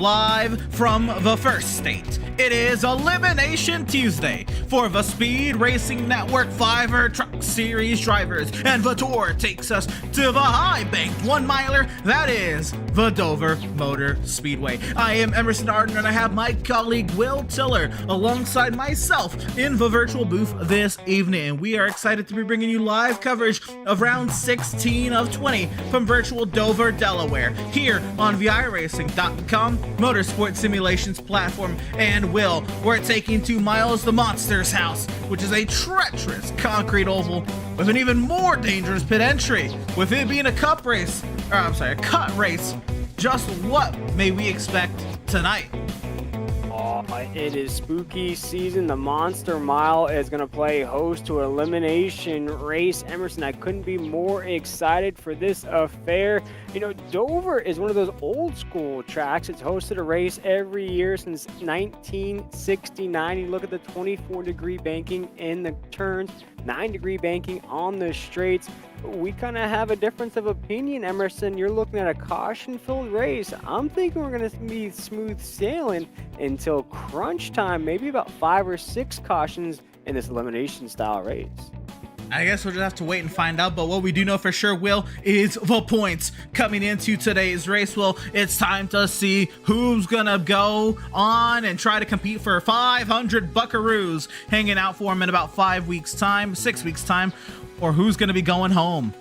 live from the first state. It is Elimination Tuesday for the Speed Racing Network Fiverr Truck Series drivers, and the tour takes us to the high-banked one-miler that is the Dover Motor Speedway. I am Emerson Arden, and I have my colleague Will Tiller alongside myself in the virtual booth this evening. We are excited to be bringing you live coverage of round 16 of 20 from virtual Dover, Delaware, here on the iRacing.com motorsport simulations platform. And Will, we're taking to Miles the Monster's house, which is a treacherous concrete oval with an even more dangerous pit entry. With it being a cut race, just what may we expect tonight? It is spooky season. The Monster Mile is going to play host to Elimination Race. Emerson, I couldn't be more excited for this affair. You know, Dover is one of those old school tracks. It's hosted a race every year since 1969. You look at the 24-degree banking in the turns, 9-degree banking on the straights. We kind of have a difference of opinion, Emerson. You're looking at a caution-filled race. I'm thinking we're going to be smooth sailing until crunch time, maybe about 5 or 6 cautions in this elimination style race. I guess we'll just have to wait and find out, but what we do know for sure, Will, is the points coming into today's race. Well, it's time to see who's gonna go on and try to compete for 500 buckaroos hanging out for him in about 6 weeks time, or who's gonna be going home.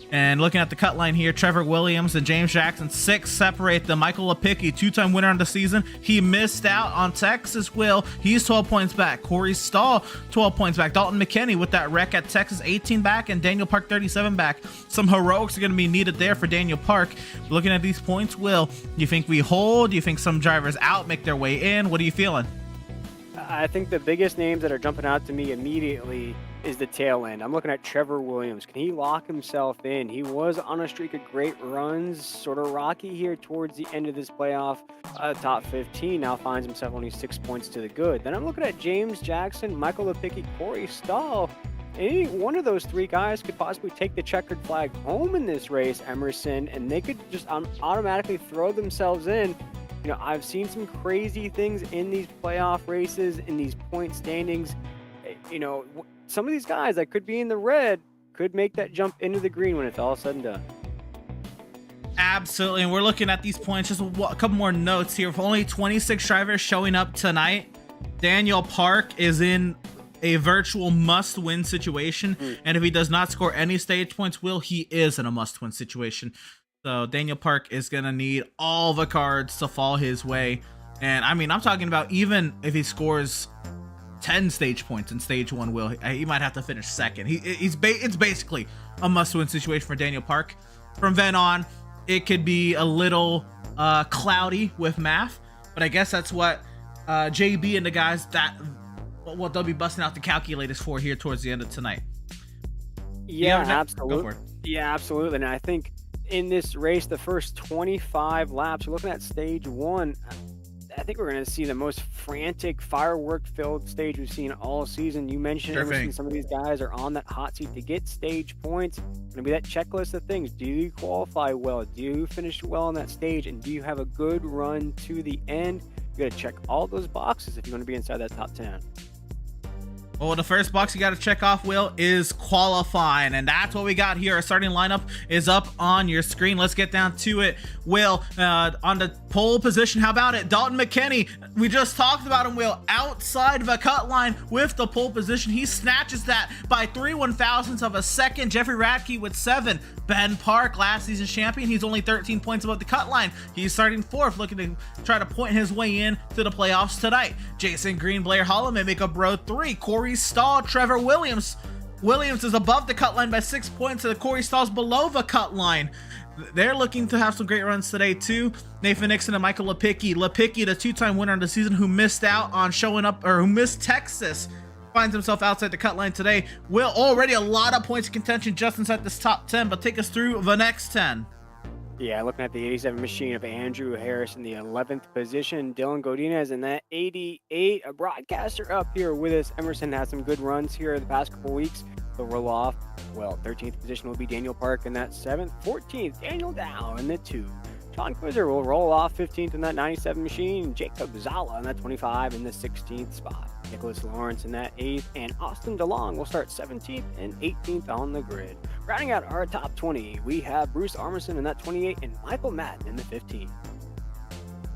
And looking at the cut line here, Trevor Williams and James Jackson, 6 separate them. Michael Lepicki, 2-time winner on the season. He missed out on Texas. Will, he's 12 points back. Corey Stahl, 12 points back. Dalton McKinney with that wreck at Texas, 18 back. And Daniel Park, 37 back. Some heroics are going to be needed there for Daniel Park. Looking at these points, Will, do you think we hold? Do you think some drivers out make their way in? What are you feeling? I think the biggest names that are jumping out to me immediately is the tail end. I'm looking at Trevor Williams. Can he lock himself in? He was on a streak of great runs, sort of rocky here towards the end of this playoff. Top 15 now finds himself only 6 points to the good. Then I'm looking at James Jackson, Michael Lepicki, Corey Stahl. Any one of those 3 guys could possibly take the checkered flag home in this race, Emerson, and they could just automatically throw themselves in. You know, I've seen some crazy things in these playoff races, in these point standings. You know, some of these guys that could be in the red could make that jump into the green when it's all said and done. Absolutely, and we're looking at these points. Just a couple more notes here. With only 26 drivers showing up tonight, Daniel Park is in a virtual must-win situation, and if he does not score any stage points, he is in a must-win situation. So Daniel Park is going to need all the cards to fall his way. And I mean, I'm talking about even if he scores 10 stage points in stage 1, he might have to finish second. It's basically a must-win situation for Daniel Park. From then on, it could be a little cloudy with math, but I guess that's what JB and the guys what they'll be busting out the calculators for here towards the end of tonight. Yeah, absolutely. Go for it. Yeah, absolutely. And I think in this race, the first 25 laps, you're looking at stage 1. I think we're going to see the most frantic, firework-filled stage we've seen all season. You mentioned some of these guys are on that hot seat to get stage points. It's going to be that checklist of things. Do you qualify well? Do you finish well on that stage? And do you have a good run to the end? You got to check all those boxes if you want to be inside that top 10. Well, the first box you got to check off, Will, is qualifying, and that's what we got here. Our starting lineup is up on your screen. Let's get down to it. Will, on the pole position, how about it? Dalton McKinney, we just talked about him, Will, outside the cut line with the pole position. He snatches that by 3/1000ths of a second. Jeffrey Radke with 7. Ben Park, last season's champion, he's only 13 points above the cut line. He's starting 4th, looking to try to point his way in to the playoffs tonight. Jason Green, Blair Holloman make up row 3. Corey Stahl, Trevor Williams. Williams is above the cut line by 6 points, and Corey Stahl's below the cut line. They're looking to have some great runs today too. Nathan Nixon and Michael Lepicki. Lepicki, the 2-time winner of the season, who missed out on showing up, or who missed Texas, finds himself outside the cut line today. Will, already a lot of points of contention just inside this top 10, but take us through the next 10. Yeah, looking at the 87 machine of Andrew Harris in the 11th position. Dylan Godinez in that 88. A broadcaster up here with us. Emerson has some good runs here the past couple weeks. They'll roll off. Well, 13th position will be Daniel Park in that 7th. 14th, Daniel Dow in the 2. John Quizzer will roll off 15th in that 97 machine. Jacob Zala in that 25 in the 16th spot. Nicholas Lawrence in that 8th, and Austin DeLong will start 17th and 18th on the grid. Rounding out our top 20, we have Bruce Armisen in that 28 and Michael Madden in the 15th.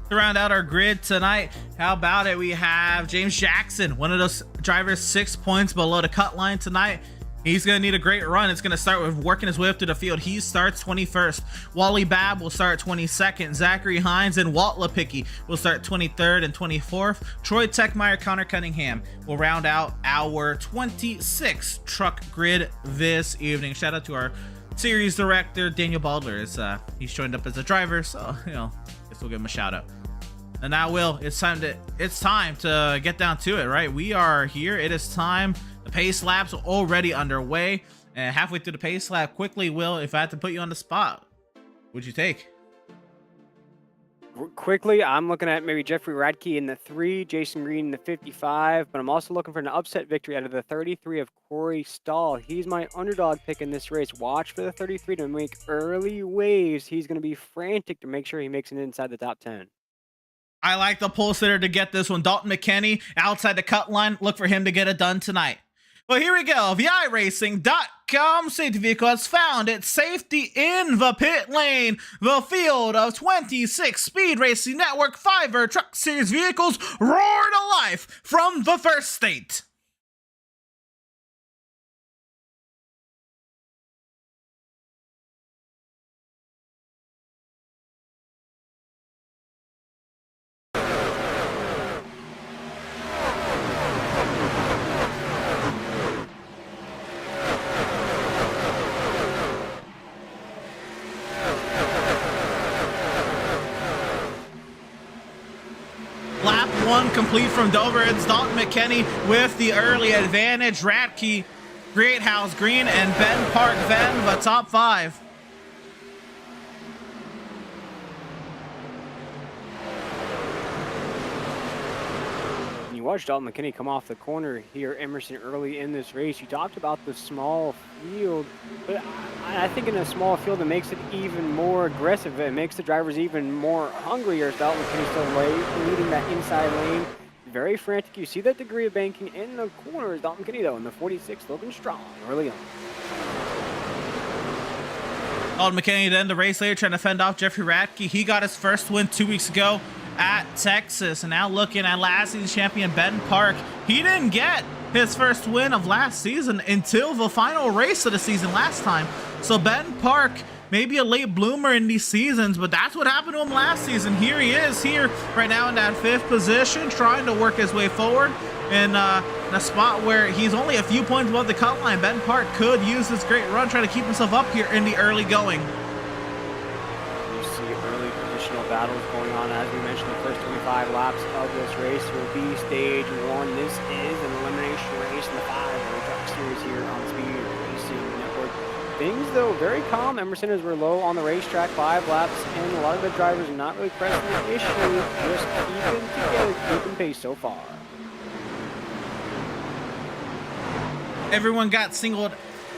To round out our grid tonight, how about it? We have James Jackson, one of those drivers 6 points below the cut line tonight. He's going to need a great run. It's going to start with working his way up to the field. He starts 21st. Wally Babb will start 22nd. Zachary Hines and Walt Lipicki will start 23rd and 24th. Troy Techmeyer, Connor Cunningham will round out our 26 truck grid this evening. Shout out to our series director, Daniel Baldler. He's joined up as a driver, so, guess we'll give him a shout out. And now, Will, it's time to get down to it, right? We are here. It is time. The pace laps are already underway. And halfway through the pace lap, quickly, Will, if I had to put you on the spot, what'd you take? Quickly, I'm looking at maybe Jeffrey Radke in the 3, Jason Green in the 55, but I'm also looking for an upset victory out of the 33 of Corey Stahl. He's my underdog pick in this race. Watch for the 33 to make early waves. He's going to be frantic to make sure he makes it inside the top 10. I like the pole sitter to get this one. Dalton McKinney outside the cut line. Look for him to get it done tonight. Well, here we go. VIRacing.com safety vehicle has found its safety in the pit lane. The field of 26 Speed Racing Network Fiverr Truck Series vehicles roar to life from the first state. Lap 1 complete from Dover. It's Dalton McKinney with the early advantage. Radke, Greathouse Green, and Ben Park then the top 5. You watched Dalton McKinney come off the corner here, Emerson, early in this race. You talked about the small field, but I think in a small field it makes it even more aggressive. It makes the drivers even more hungry. As Dalton McKinney still leading that inside lane. Very frantic. You see that degree of banking in the corners. Dalton McKinney, though, in the 46, looking strong early on. Dalton McKinney then the race later trying to fend off Jeffrey Radke. He got his first win 2 weeks ago at Texas, and now looking at last season's champion Ben Park. He didn't get his first win of last season until the final race of the season last time. So Ben Park may be a late bloomer in these seasons, but that's what happened to him last season. Here he is here right now in that 5th position, trying to work his way forward in a spot where he's only a few points above the cut line. Ben Park could use this great run, try to keep himself up here in the early going. Battles going on. As we mentioned, the first 25 laps of this race will be stage 1. This is an elimination race in the Fiverr Truck Series here on Speed Racing Network. Things, though, very calm, Emerson, as we're low on the racetrack, 5 laps, and a lot of the drivers are not really pressing the issue, just keeping together, keeping pace so far. Everyone got singled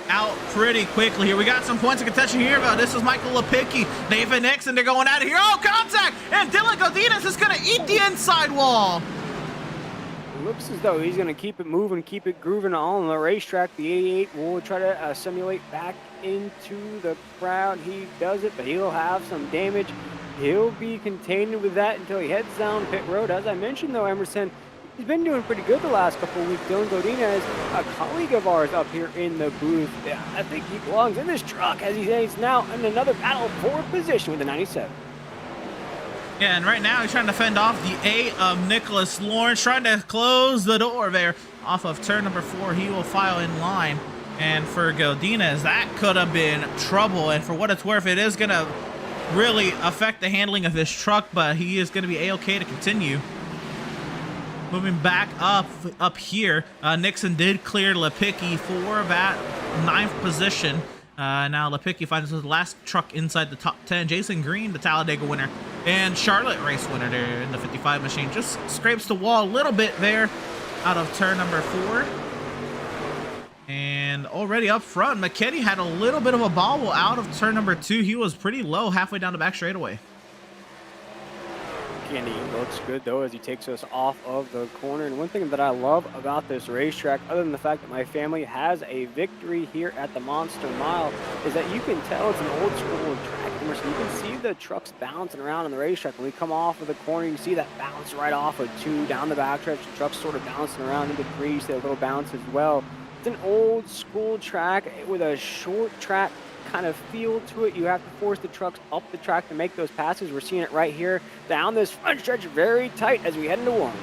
out pretty quickly here. We got some points of contention here, but this is Michael Lipicki, Nathan Nixon, they're going out of here. Oh, contact! And Dylan Godinez is going to eat the inside wall. It looks as though he's going to keep it moving, keep it grooving on the racetrack. The 88 will try to simulate back into the crowd. He does it, but he'll have some damage. He'll be contained with that until he heads down pit road. As I mentioned, though, Emerson, he's been doing pretty good the last couple of weeks. Dylan Godinez, a colleague of ours up here in the booth. Yeah, I think he belongs in this truck, as he's now in another battle for position with the 97. Yeah, and right now he's trying to fend off the 8 of Nicholas Lawrence, trying to close the door there off of turn number 4. He will file in line. And for Godinez, that could have been trouble. And for what it's worth, it is going to really affect the handling of his truck, but he is going to be A-okay to continue. Moving back up here, Nixon did clear Lipicki for that 9th position. Now Lipicki finds his last truck inside the top 10. Jason Green, the Talladega winner, and Charlotte race winner there in the 55 machine, just scrapes the wall a little bit there out of turn number 4. And already up front, McKinney had a little bit of a bobble out of turn number 2. He was pretty low halfway down the back straightaway. and he looks good though as he takes us off of the corner. And one thing that I love about this racetrack, other than the fact that my family has a victory here at the Monster Mile, is that you can tell it's an old school track. Emerson, you can see the trucks bouncing around on the racetrack. When we come off of the corner, you see that bounce right off of 2 down the backstretch. The trucks sort of bouncing around into 3, so a little bounce as well. It's an old school track with a short track kind of feel to it. You have to force the trucks up the track to make those passes. We're seeing it right here down this front stretch, very tight as we head into 1.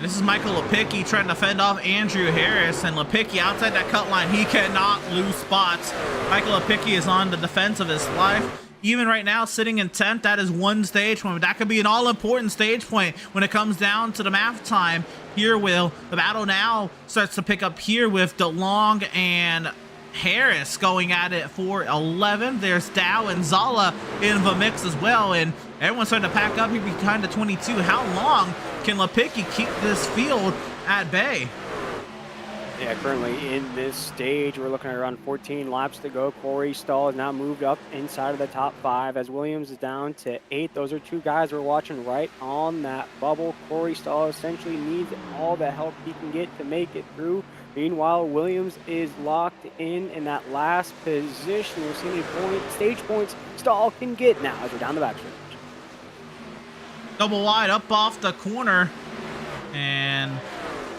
This is Michael Lepicki trying to fend off Andrew Harris, and Lepicki outside that cut line. He cannot lose spots. Michael Lepicki is on the defense of his life. Even right now, sitting in 10th, that is 1 stage point. That could be an all-important stage point when it comes down to the math time. Here, Will, the battle now starts to pick up here with DeLong and Harris going at it for 11. There's Dow and Zala in the mix as well, and everyone's starting to pack up here behind the 22. How long can Lepicki keep this field at bay? Yeah, currently in this stage, we're looking at around 14 laps to go. Corey Stahl has now moved up inside of the top 5 as Williams is down to 8. Those are 2 guys we're watching right on that bubble. Corey Stahl essentially needs all the help he can get to make it through. Meanwhile, Williams is locked in that last position. We're seeing stage points Stahl can get now as we're down the backstretch. Double wide up off the corner, and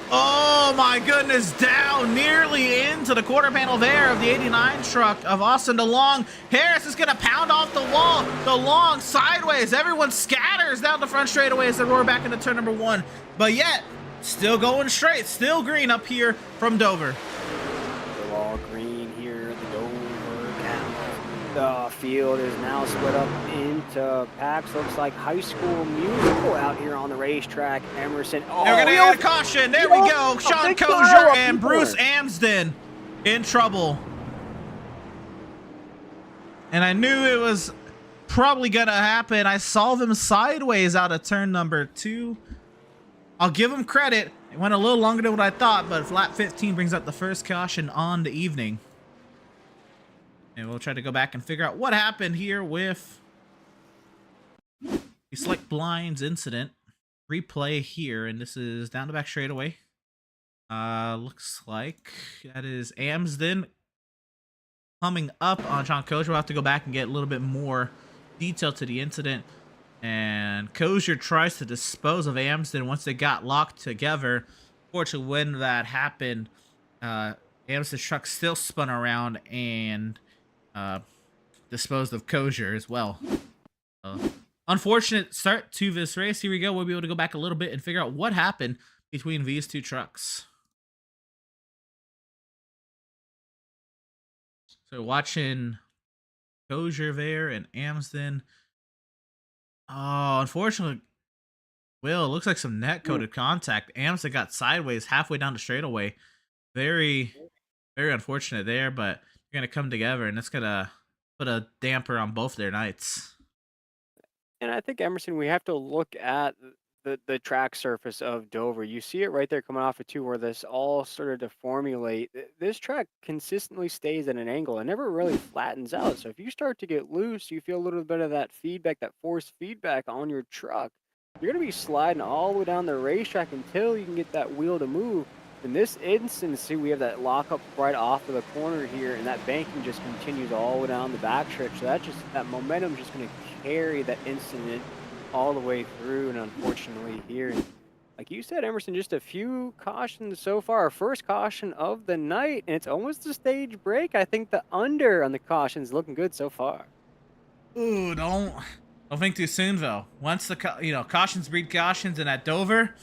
oh my goodness, down nearly into the quarter panel there of the 89 truck of Austin DeLong. Harris is gonna pound off the wall. DeLong sideways. Everyone scatters down the front straightaway as they roar back into turn number 1. But yet, still going straight, still green up here from Dover. Still all green here at the Dover County. The field is now split up into packs. Looks like High School Musical out here on the racetrack. Emerson. Oh, they're gonna get a caution. There we go. Sean Kozier and Bruce Amsden in trouble. And I knew it was probably gonna happen. I saw them sideways out of turn number 2. I'll give him credit. It went a little longer than what I thought, but lap 15 brings up the first caution on the evening. And we'll try to go back and figure out what happened here with the Slick Blinds incident. Replay here, and this is down the back straightaway. Looks like that is Amsden coming up on Sean Kozier. We'll have to go back and get a little bit more detail to the incident. And Kozier tries to dispose of Amsden once they got locked together. Fortunately, when that happened, Amsden's truck still spun around and disposed of Kozier as well. Unfortunate start to this race. Here we go. We'll be able to go back a little bit and figure out what happened between these 2 trucks. So watching Kozier there and Amsden. Oh, unfortunately, Will, it looks like some net-coated contact. Amsden got sideways halfway down the straightaway. Very, very unfortunate there, but they're going to come together, and that's going to put a damper on both their nights. And I think, Emerson, we have to look at the track surface of Dover. You see it right there coming off of 2 where this all started to formulate. This track consistently stays at an angle and never really flattens out. So if you start to get loose, you feel a little bit of that feedback, that forced feedback on your truck. You're going to be sliding all the way down the racetrack until you can get that wheel to move. In this instance, see, we have that lockup right off of the corner here, and that banking just continues all the way down the backstretch. So that momentum is just going to carry that incident all the way through, and unfortunately here, like you said, Emerson, just a few cautions so far. Our first caution of the night, and it's almost a stage break. I think the under on the cautions looking good so far. Ooh, don't think too soon though. Once the cautions breed cautions, and at Dover,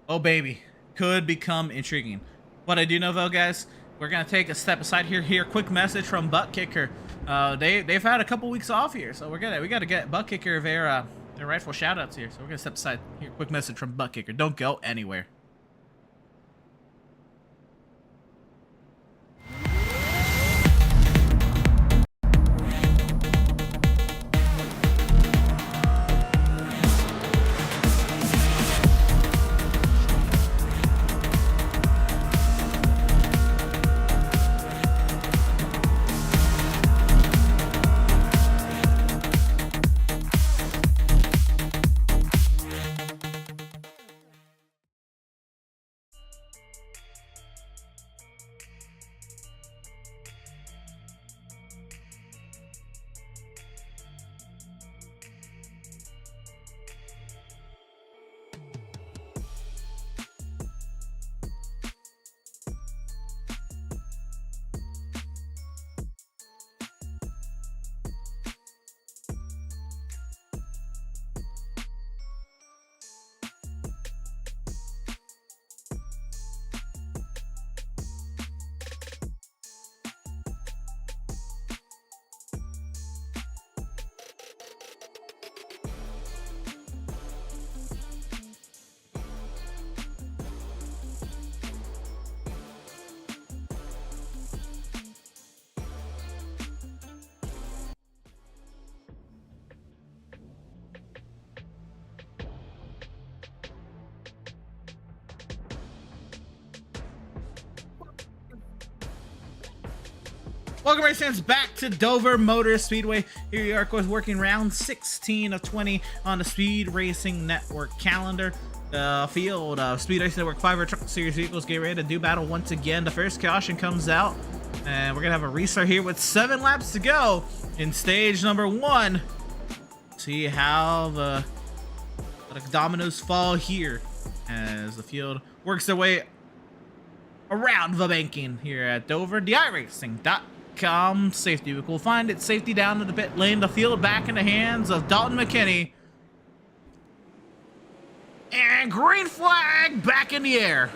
oh baby, could become intriguing. What I do know though, guys, we're gonna take a step aside here. Quick message from Butt Kicker. They've had a couple weeks off here, so we gotta get Butt Kicker their rightful shout-outs here. So we're gonna step aside here. Quick message from Butt Kicker. Don't go anywhere. Welcome, race fans, back to Dover Motor Speedway. Here you are, of course, working round 16 of 20 on the Speed Racing Network calendar. The field of Speed Racing Network Fiverr Truck Series vehicles get ready to do battle once again. The first caution comes out, and we're going to have a restart here with 7 laps to go in stage number 1. See how the dominoes fall here as the field works their way around the banking here at Dover. DIRacing.com safety. We will find its safety down in the pit lane. The field back in the hands of Dalton McKinney. And green flag back in the air.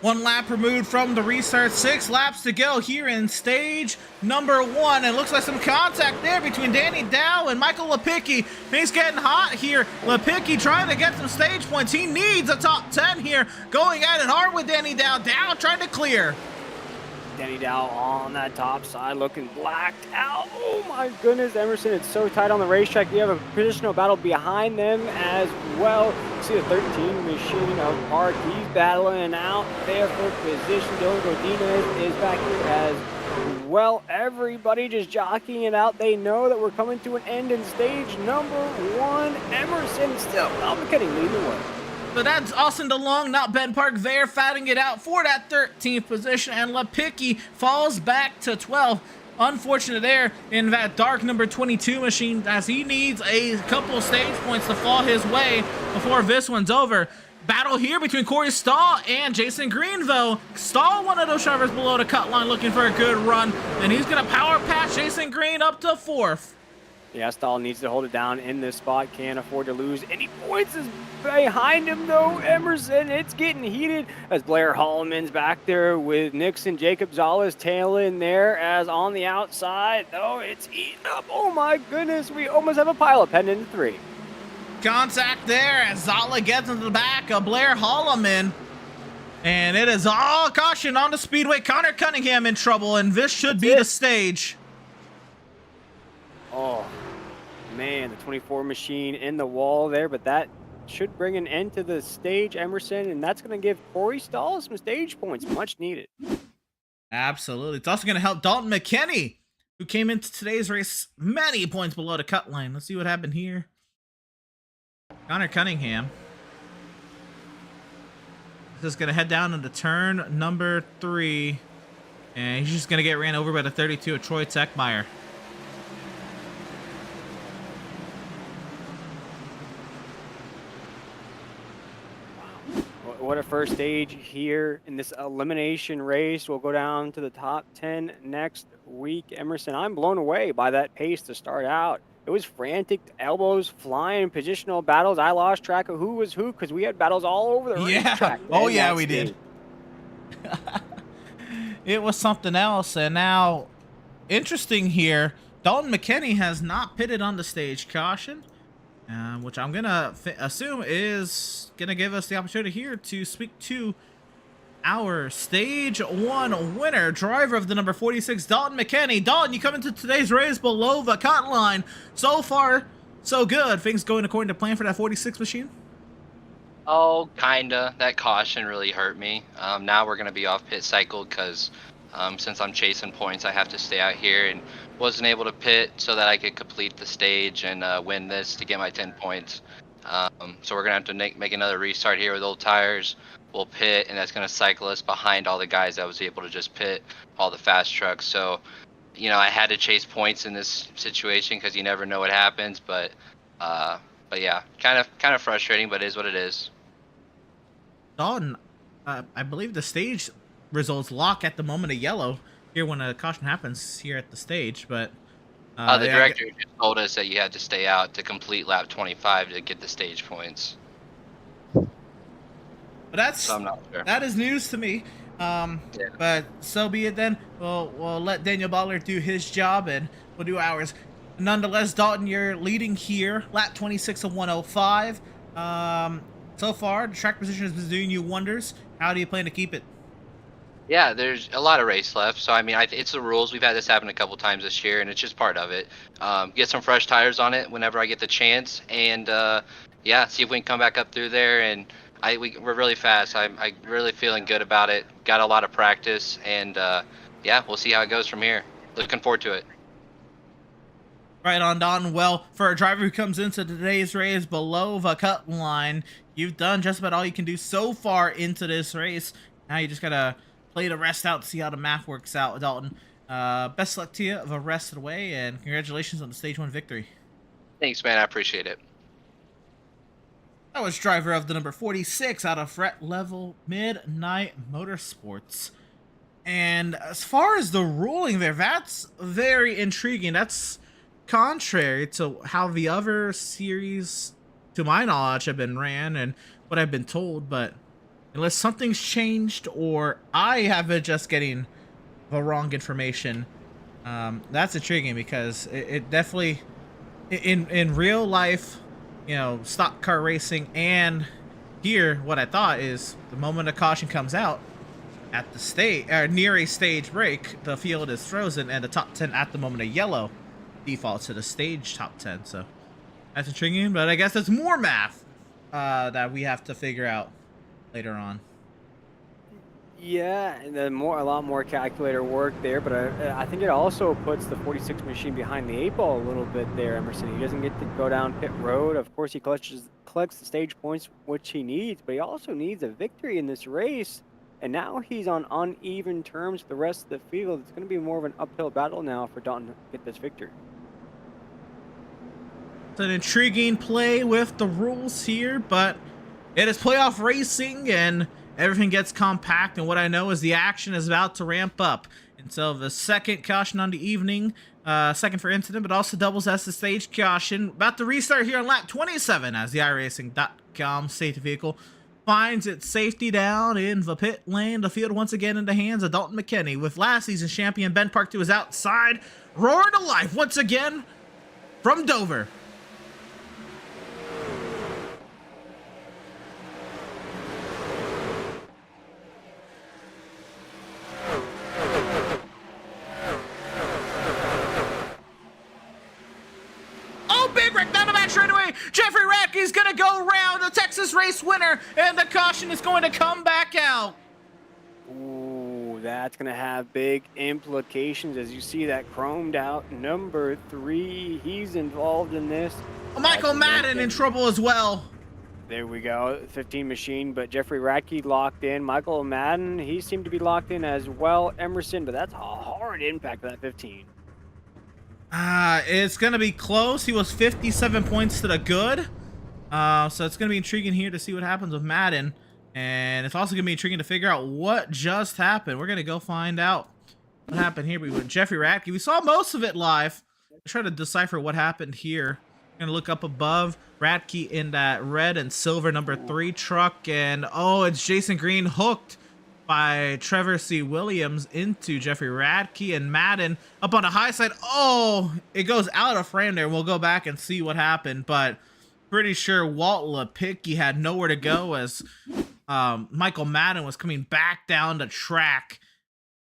One lap removed from the restart, 6 laps to go here in stage number 1. It looks like some contact there between Danny Dow and Michael Lepicki. Things getting hot here. Lepicki trying to get some stage points. He needs a top 10 here. Going at it hard with Danny Dow. Dow trying to clear. Danny Dow on that top side looking blacked out. Oh my goodness, Emerson, it's so tight on the racetrack. You have a positional battle behind them as well. See the 13 machine of Park. He's battling out there for position. Dylan Godinez is back here as well. Everybody just jockeying it out. They know that we're coming to an end in stage number 1. Emerson still not getting leading the way. So that's Austin DeLong, not Ben Park there, fighting it out for that 13th position, and Lepicki falls back to 12. Unfortunate there in that dark number 22 machine, as he needs a couple of stage points to fall his way before this one's over. Battle here between Corey Stahl and Jason Green, though. Stahl, one of those drivers below the cut line, looking for a good run, and he's going to power past Jason Green up to 4th. Yeah, Stahl needs to hold it down in this spot. Can't afford to lose any points. Is behind him, though, Emerson. It's getting heated as Blair Holloman's back there with Nixon. Jacob Zala's tail in there as on the outside. Oh, it's eating up. Oh, my goodness. We almost have a pilot heading into 3. Contact there as Zala gets into the back of Blair Holloman. And it is all caution on the speedway. Connor Cunningham in trouble, and this should be the stage. Oh, man, the 24 machine in the wall there, but that should bring an end to the stage, Emerson, and that's going to give Corey Stahl some stage points, much needed. Absolutely. It's also going to help Dalton McKinney, who came into today's race many points below the cut line. Let's see what happened here. Connor Cunningham. This is going to head down into turn number 3, and he's just going to get ran over by the 32 of Troy Techmeyer. What a first stage here in this elimination race. We'll go down to the top 10 next week. Emerson, I'm blown away by that pace to start out. It was frantic, elbows flying, positional battles. I lost track of who was who because we had battles all over the racetrack. Oh, yeah, we did. It was something else. And now, interesting here, Dalton McKinney has not pitted on the stage caution. Which I'm going to assume is going to give us the opportunity here to speak to our Stage 1 winner, driver of the number 46, Dalton McKinney. Dalton, you come into today's race below the cut line. So far, so good. Things going according to plan for that 46 machine? Oh, kinda. That caution really hurt me. Now we're going to be off pit cycle because since I'm chasing points, I have to stay out here, and wasn't able to pit so that I could complete the stage and win this to get my 10 points. So we're going to have to make another restart here with old tires. We'll pit, and that's going to cycle us behind all the guys that was able to just pit, all the fast trucks. So, you know, I had to chase points in this situation because you never know what happens. But yeah, kind of frustrating, but it is what it is. Dalton, I believe the stage results lock at the moment of yellow here when a caution happens here at the stage, but the director just told us that you had to stay out to complete lap 25 to get the stage points. But that's So I'm not sure. that is news to me. Yeah. But so be it then. We'll let Daniel Butler do his job, and we'll do ours. Nonetheless, Dalton, you're leading here, lap 26 of 105. So far, the track position has been doing you wonders. How do you plan to keep it? Yeah, there's a lot of race left, so I mean, it's the rules. We've had this happen a couple times this year, and it's just part of it. Get some fresh tires on it whenever I get the chance, and yeah, see if we can come back up through there. And we're really fast. I'm really feeling good about it. Got a lot of practice, and yeah, we'll see how it goes from here. Looking forward to it. Right on, Don. Well, for a driver who comes into today's race below the cut line, you've done just about all you can do so far into this race. Now you just gotta play the rest out to see how the math works out, Dalton. Best luck to you the rest of the way, and congratulations on the Stage 1 victory. Thanks, man. I appreciate it. That was driver of the number 46 out of Fret Level Midnight Motorsports. And as far as the ruling there, that's very intriguing. That's contrary to how the other series, to my knowledge, have been ran and what I've been told, but unless something's changed or I have been just getting the wrong information, that's intriguing because it definitely, in real life, you know, stock car racing, and here, what I thought is the moment a caution comes out at the stage, or near a stage break, the field is frozen and the top 10 at the moment of yellow default to the stage top 10. So that's intriguing, but I guess there's more math that we have to figure out later on. Yeah, and then a lot more calculator work there, but I think it also puts the 46 machine behind the 8 ball a little bit there, Emerson. He doesn't get to go down pit road. Of course, he collects the stage points, which he needs, but he also needs a victory in this race. And now he's on uneven terms with the rest of the field. It's going to be more of an uphill battle now for Dalton to get this victory. It's an intriguing play with the rules here, but it is playoff racing and everything gets compact, and what I know is the action is about to ramp up. And so the second caution on the evening, second for incident, but also doubles as the stage caution. About to restart here on lap 27 as the iRacing.com safety vehicle finds its safety down in the pit lane. The field once again in the hands of Dalton McKinney, with last season's champion Ben Park to his outside, roaring to life once again from Dover. Jeffrey Radke's gonna go round, the Texas race winner, and the caution is going to come back out. Ooh, that's gonna have big implications as you see that chromed out number 3. He's involved in this. Michael Madden in trouble as well. There we go, 15 machine, but Jeffrey Radke locked in. Michael Madden, he seemed to be locked in as well. Emerson, but that's a hard impact of that 15. It's gonna be close. He was 57 points to the good. So it's gonna be intriguing here to see what happens with Madden. And it's also gonna be intriguing to figure out what just happened. We're gonna go find out what happened here. We went Jeffrey Radke. We saw most of it live. Let's try to decipher what happened here. Gonna look up above. Radke in that red and silver number 3 truck, and oh, it's Jason Green hooked by Trevor C. Williams into Jeffrey Radke, and Madden up on the high side. Oh, it goes out of frame there. We'll go back and see what happened, but pretty sure Walt Lepicki had nowhere to go as Michael Madden was coming back down the track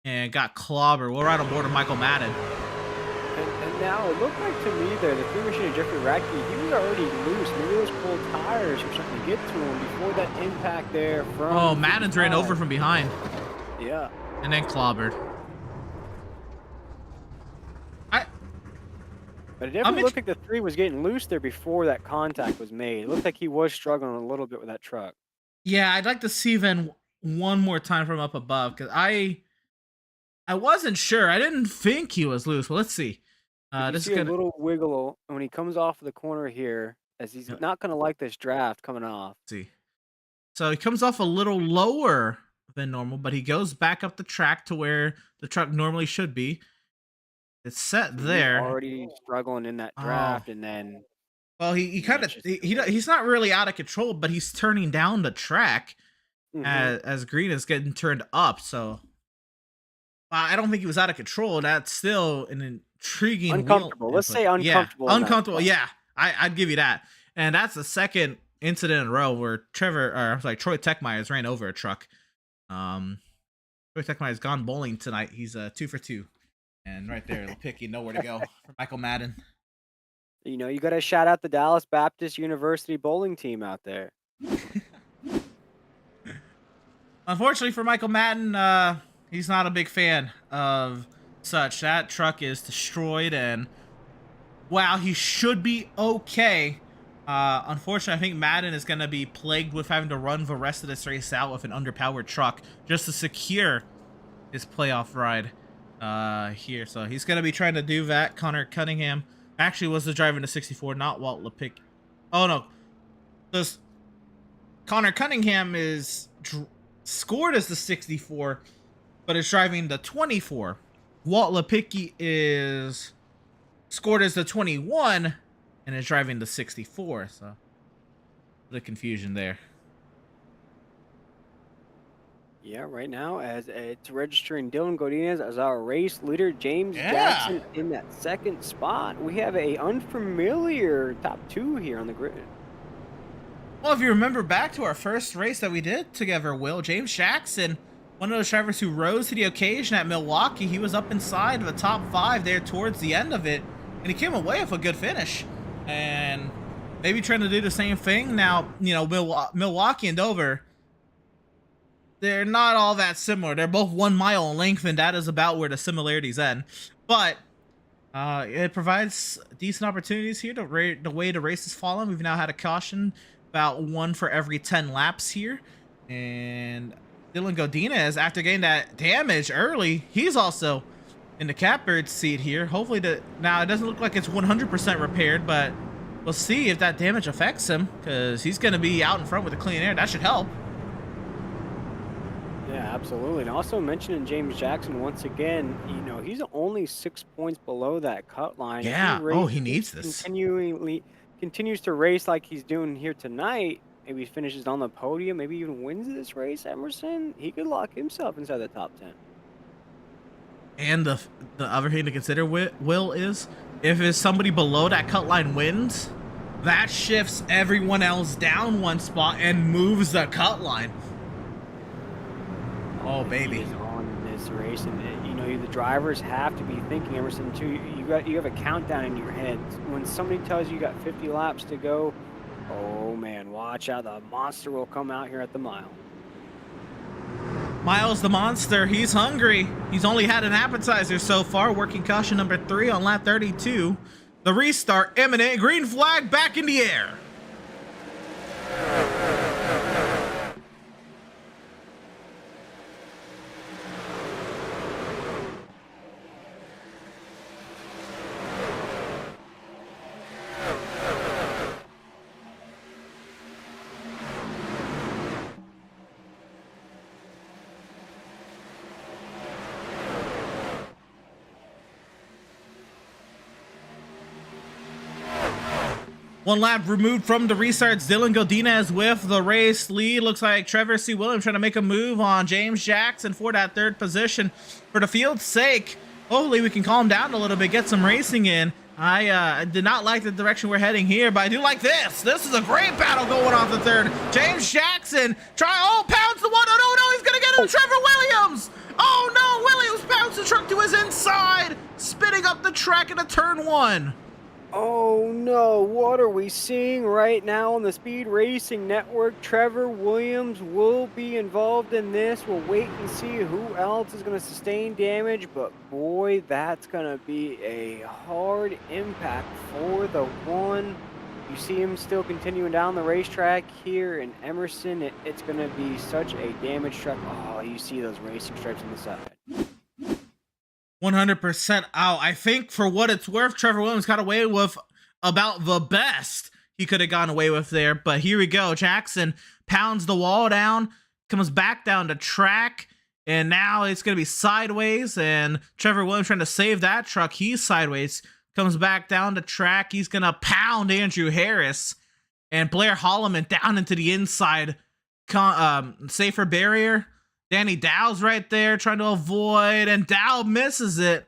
and got clobbered. We're right on board with Michael Madden. And now it looked like to me that the 3 machine of Jeffrey Radke, he was already loose. Maybe those cold tires were starting to get to him before that impact there from... Oh, Madden's ran over from behind. Yeah. And then clobbered. But it definitely looked like the 3 was getting loose there before that contact was made. It looked like he was struggling a little bit with that truck. Yeah, I'd like to see then one more time from up above, because I wasn't sure. I didn't think he was loose. Well, let's see. This is a little wiggle when he comes off of the corner here, as he's not going to like this draft coming off. Let's see. So he comes off a little lower than normal, but he goes back up the track to where the truck normally should be. It's set there. He's already struggling in that draft, and then... Well, he kind of... He's not really out of control, but he's turning down the track as Green is getting turned up, so... I don't think he was out of control. That's still an intriguing. Uncomfortable. Wheel Let's say input. uncomfortable. Yeah, in that uncomfortable. spot. Yeah, I'd give you that. And that's the second incident in a row where Troy Techmeyer's ran over a truck. Troy Techmeyer's gone bowling tonight. He's 2 for 2. And right there, Lipicki, nowhere to go for Michael Madden. You know, you got to shout out the Dallas Baptist University bowling team out there. Unfortunately for Michael Madden, he's not a big fan of such. That truck is destroyed, and while he should be okay, unfortunately, I think Madden is going to be plagued with having to run the rest of this race out with an underpowered truck just to secure his playoff ride here. So he's going to be trying to do that. Connor Cunningham actually was the driver in the 64, not Walt Lipicki. Oh, no. This Connor Cunningham is scored as the 64, but is driving the 24. Walt Lipicki is scored as the 21 and is driving the 64. So the confusion there. Yeah, right now, as it's registering Dylan Godinez as our race leader, James Jackson in that second spot. We have a unfamiliar top 2 here on the grid. Well, if you remember back to our first race that we did together, Will, James Jackson, one of those drivers who rose to the occasion at Milwaukee, he was up inside the top 5 there towards the end of it, and he came away with a good finish. And maybe trying to do the same thing. Now, you know, Milwaukee and Dover, they're not all that similar. They're both 1 mile in length, and that is about where the similarities end. But it provides decent opportunities here. The way the race has fallen, we've now had a caution about 1 for every 10 laps here. And Dylan Godinez, after getting that damage early, he's also in the catbird seat here. Hopefully, now it doesn't look like it's 100% repaired, but we'll see if that damage affects him, because he's going to be out in front with the clean air. That should help. Yeah, absolutely. And also mentioning James Jackson once again, you know, he's only 6 points below that cut line. Yeah. He needs this. Continues to race like he's doing here tonight. Maybe finishes on the podium, maybe even wins this race, Emerson. He could lock himself inside the top 10. And the other thing to consider, Will, is if it's somebody below that cut line wins, that shifts everyone else down 1 spot and moves the cut line. Oh, baby. He is on this race, and you know the drivers have to be thinking, Emerson, too. You have a countdown in your head. When somebody tells you got 50 laps to go, oh man, watch out! The monster will come out here at the mile. Miles the monster, he's hungry. He's only had an appetizer so far. Working caution number 3 on lap 32. The restart imminent. Green flag back in the air. One lap removed from the restarts. Dylan Godinez with the race lead. Looks like Trevor C. Williams trying to make a move on James Jackson for that 3rd position. For the field's sake, hopefully we can calm down a little bit, get some racing in. I did not like the direction we're heading here, but I do like this. This is a great battle going off the 3rd. James Jackson pounds the one. Oh, no, he's going to get into Trevor Williams. Oh, no, Williams pounds the truck to his inside, spitting up the track into turn 1. Oh no, what are we seeing right now on the Speed Racing Network? Trevor Williams will be involved in this. We'll wait and see who else is going to sustain damage, but boy, that's going to be a hard impact for the one. You see him still continuing down the racetrack here in Emerson. It's going to be such a damaged truck. Oh, you see those racing stripes on the side. 100% out. I think for what it's worth, Trevor Williams got away with about the best he could have gone away with there. But here we go. Jackson pounds the wall down, comes back down to track, and now it's going to be sideways. And Trevor Williams trying to save that truck. He's sideways, comes back down to track. He's going to pound Andrew Harris and Blair Holloman down into the inside safer barrier. Danny Dow's right there trying to avoid, and Dow misses it.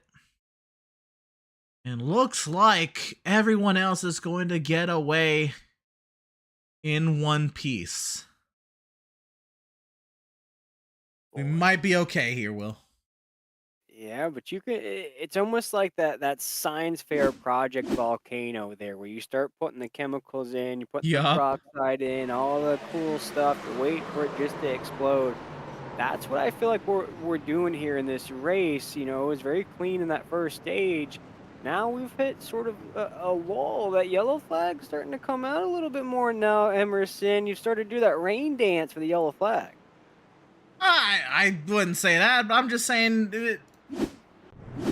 And looks like everyone else is going to get away in one piece. We might be okay here, Will. Yeah, but you could. It's almost like that science fair project volcano there, where you start putting the chemicals in, you put the Yup. peroxide in, all the cool stuff. You wait for it just to explode. That's what I feel like we're doing here in this race. You know, it was very clean in that first stage. Now we've hit sort of a lull. That yellow flag's starting to come out a little bit more now, Emerson. You've started to do that rain dance for the yellow flag. I wouldn't say that, but I'm just saying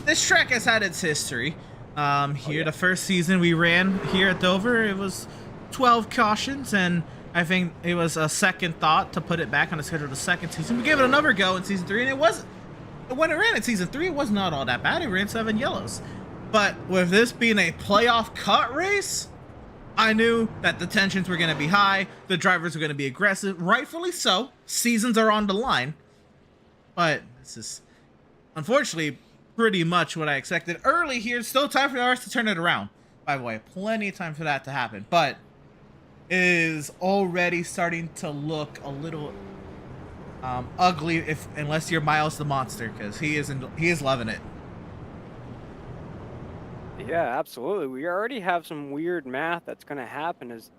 this track has had its history. Here, the first season we ran here at Dover, it was 12 cautions, and I think it was a second thought to put it back on the schedule the second season. We gave it another go in season 3, and when it ran in season 3, it was not all that bad. It ran 7 yellows. But with this being a playoff cut race, I knew that the tensions were going to be high, the drivers were going to be aggressive, rightfully so. Seasons are on the line. But this is, unfortunately, pretty much what I expected. Early here, still time for ours to turn it around. By the way, plenty of time for that to happen. But it is already starting to look a little ugly unless you're Miles the Monster, because he is loving it. Yeah, absolutely. We already have some weird math that's going to happen as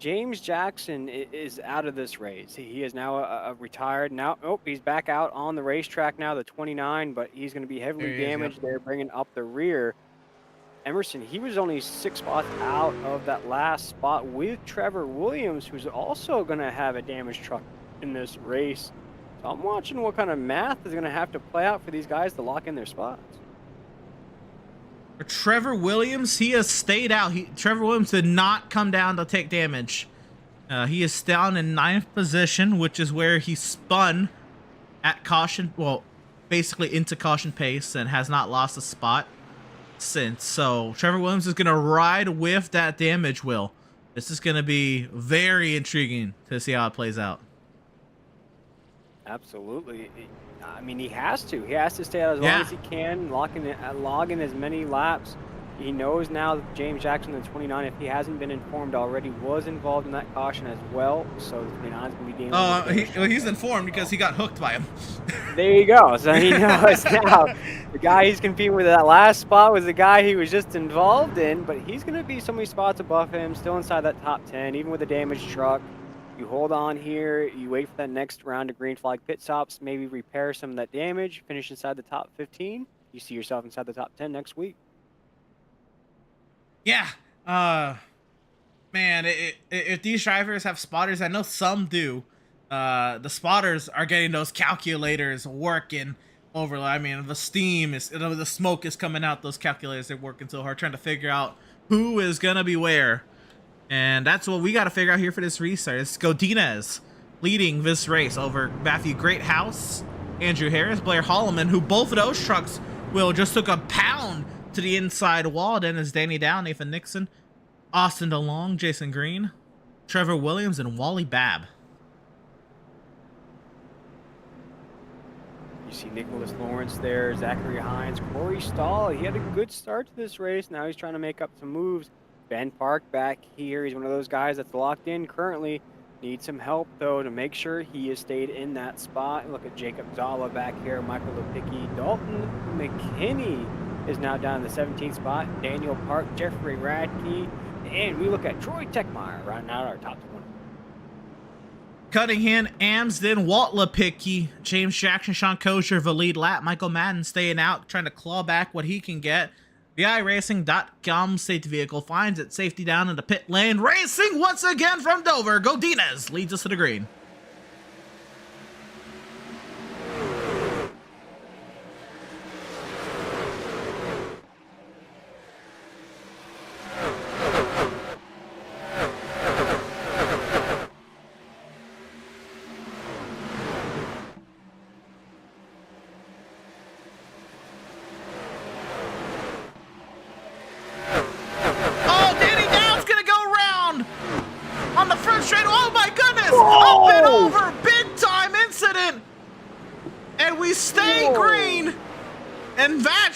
James Jackson is out of this race. He is now retired. Now, he's back out on the racetrack now, the 29, but he's going to be heavily damaged there, bringing up the rear. Emerson, he was only 6 spots out of that last spot with Trevor Williams, who's also going to have a damaged truck in this race. So I'm watching what kind of math is going to have to play out for these guys to lock in their spots. For Trevor Williams, he has stayed out. Trevor Williams did not come down to take damage. He is down in 9th position, which is where he spun at caution. Well, basically into caution pace, and has not lost a spot since. So Trevor Williams is going to ride with that damage, Will. This is going to be very intriguing to see how it plays out. Absolutely. I mean, he has to. He has to stay out as long as he can, logging as many laps. He knows now that James Jackson, the 29, if he hasn't been informed already, was involved in that caution as well. So the 29 is going to be dealing he's informed because he got hooked by him. There you go. So he knows now. The guy he's competing with that last spot was the guy he was just involved in, but he's going to be so many spots above him, still inside that top 10, even with a damaged truck. You hold on here, you wait for that next round of green flag pit stops, maybe repair some of that damage, finish inside the top 15. You see yourself inside the top 10 next week. Yeah. Man, if these drivers have spotters, I know some do. The spotters are getting those calculators working over. I mean, the smoke is coming out. Those calculators, they're working so hard trying to figure out who is going to be where. And that's what we got to figure out here for this restart. It's Godinez leading this race over Matthew Greathouse, Andrew Harris, Blair Holloman, who both of those trucks just took a pound to the inside wall. Then is Danny Dow, Nathan Nixon, Austin DeLong, Jason Green, Trevor Williams, and Wally Babb. You see Nicholas Lawrence there, Zachary Hines, Corey Stahl. He had a good start to this race. Now he's trying to make up some moves. Ben Park back here. He's one of those guys that's locked in currently. Needs some help, though, to make sure he has stayed in that spot. Look at Jacob Zala back here, Michael Lipicki. Dalton McKinney is now down in the 17th spot. Daniel Park, Jeffrey Radke. And we look at Troy Techmeyer rounding out our top 20. Cunningham, Amsden, Walt Lipicki, James Jackson, Sean Kosher, Valid Lap, Michael Madden staying out, trying to claw back what he can get. The iRacing.com safety vehicle finds its safety down in the pit lane. Racing once again from Dover. Godinez leads us to the green.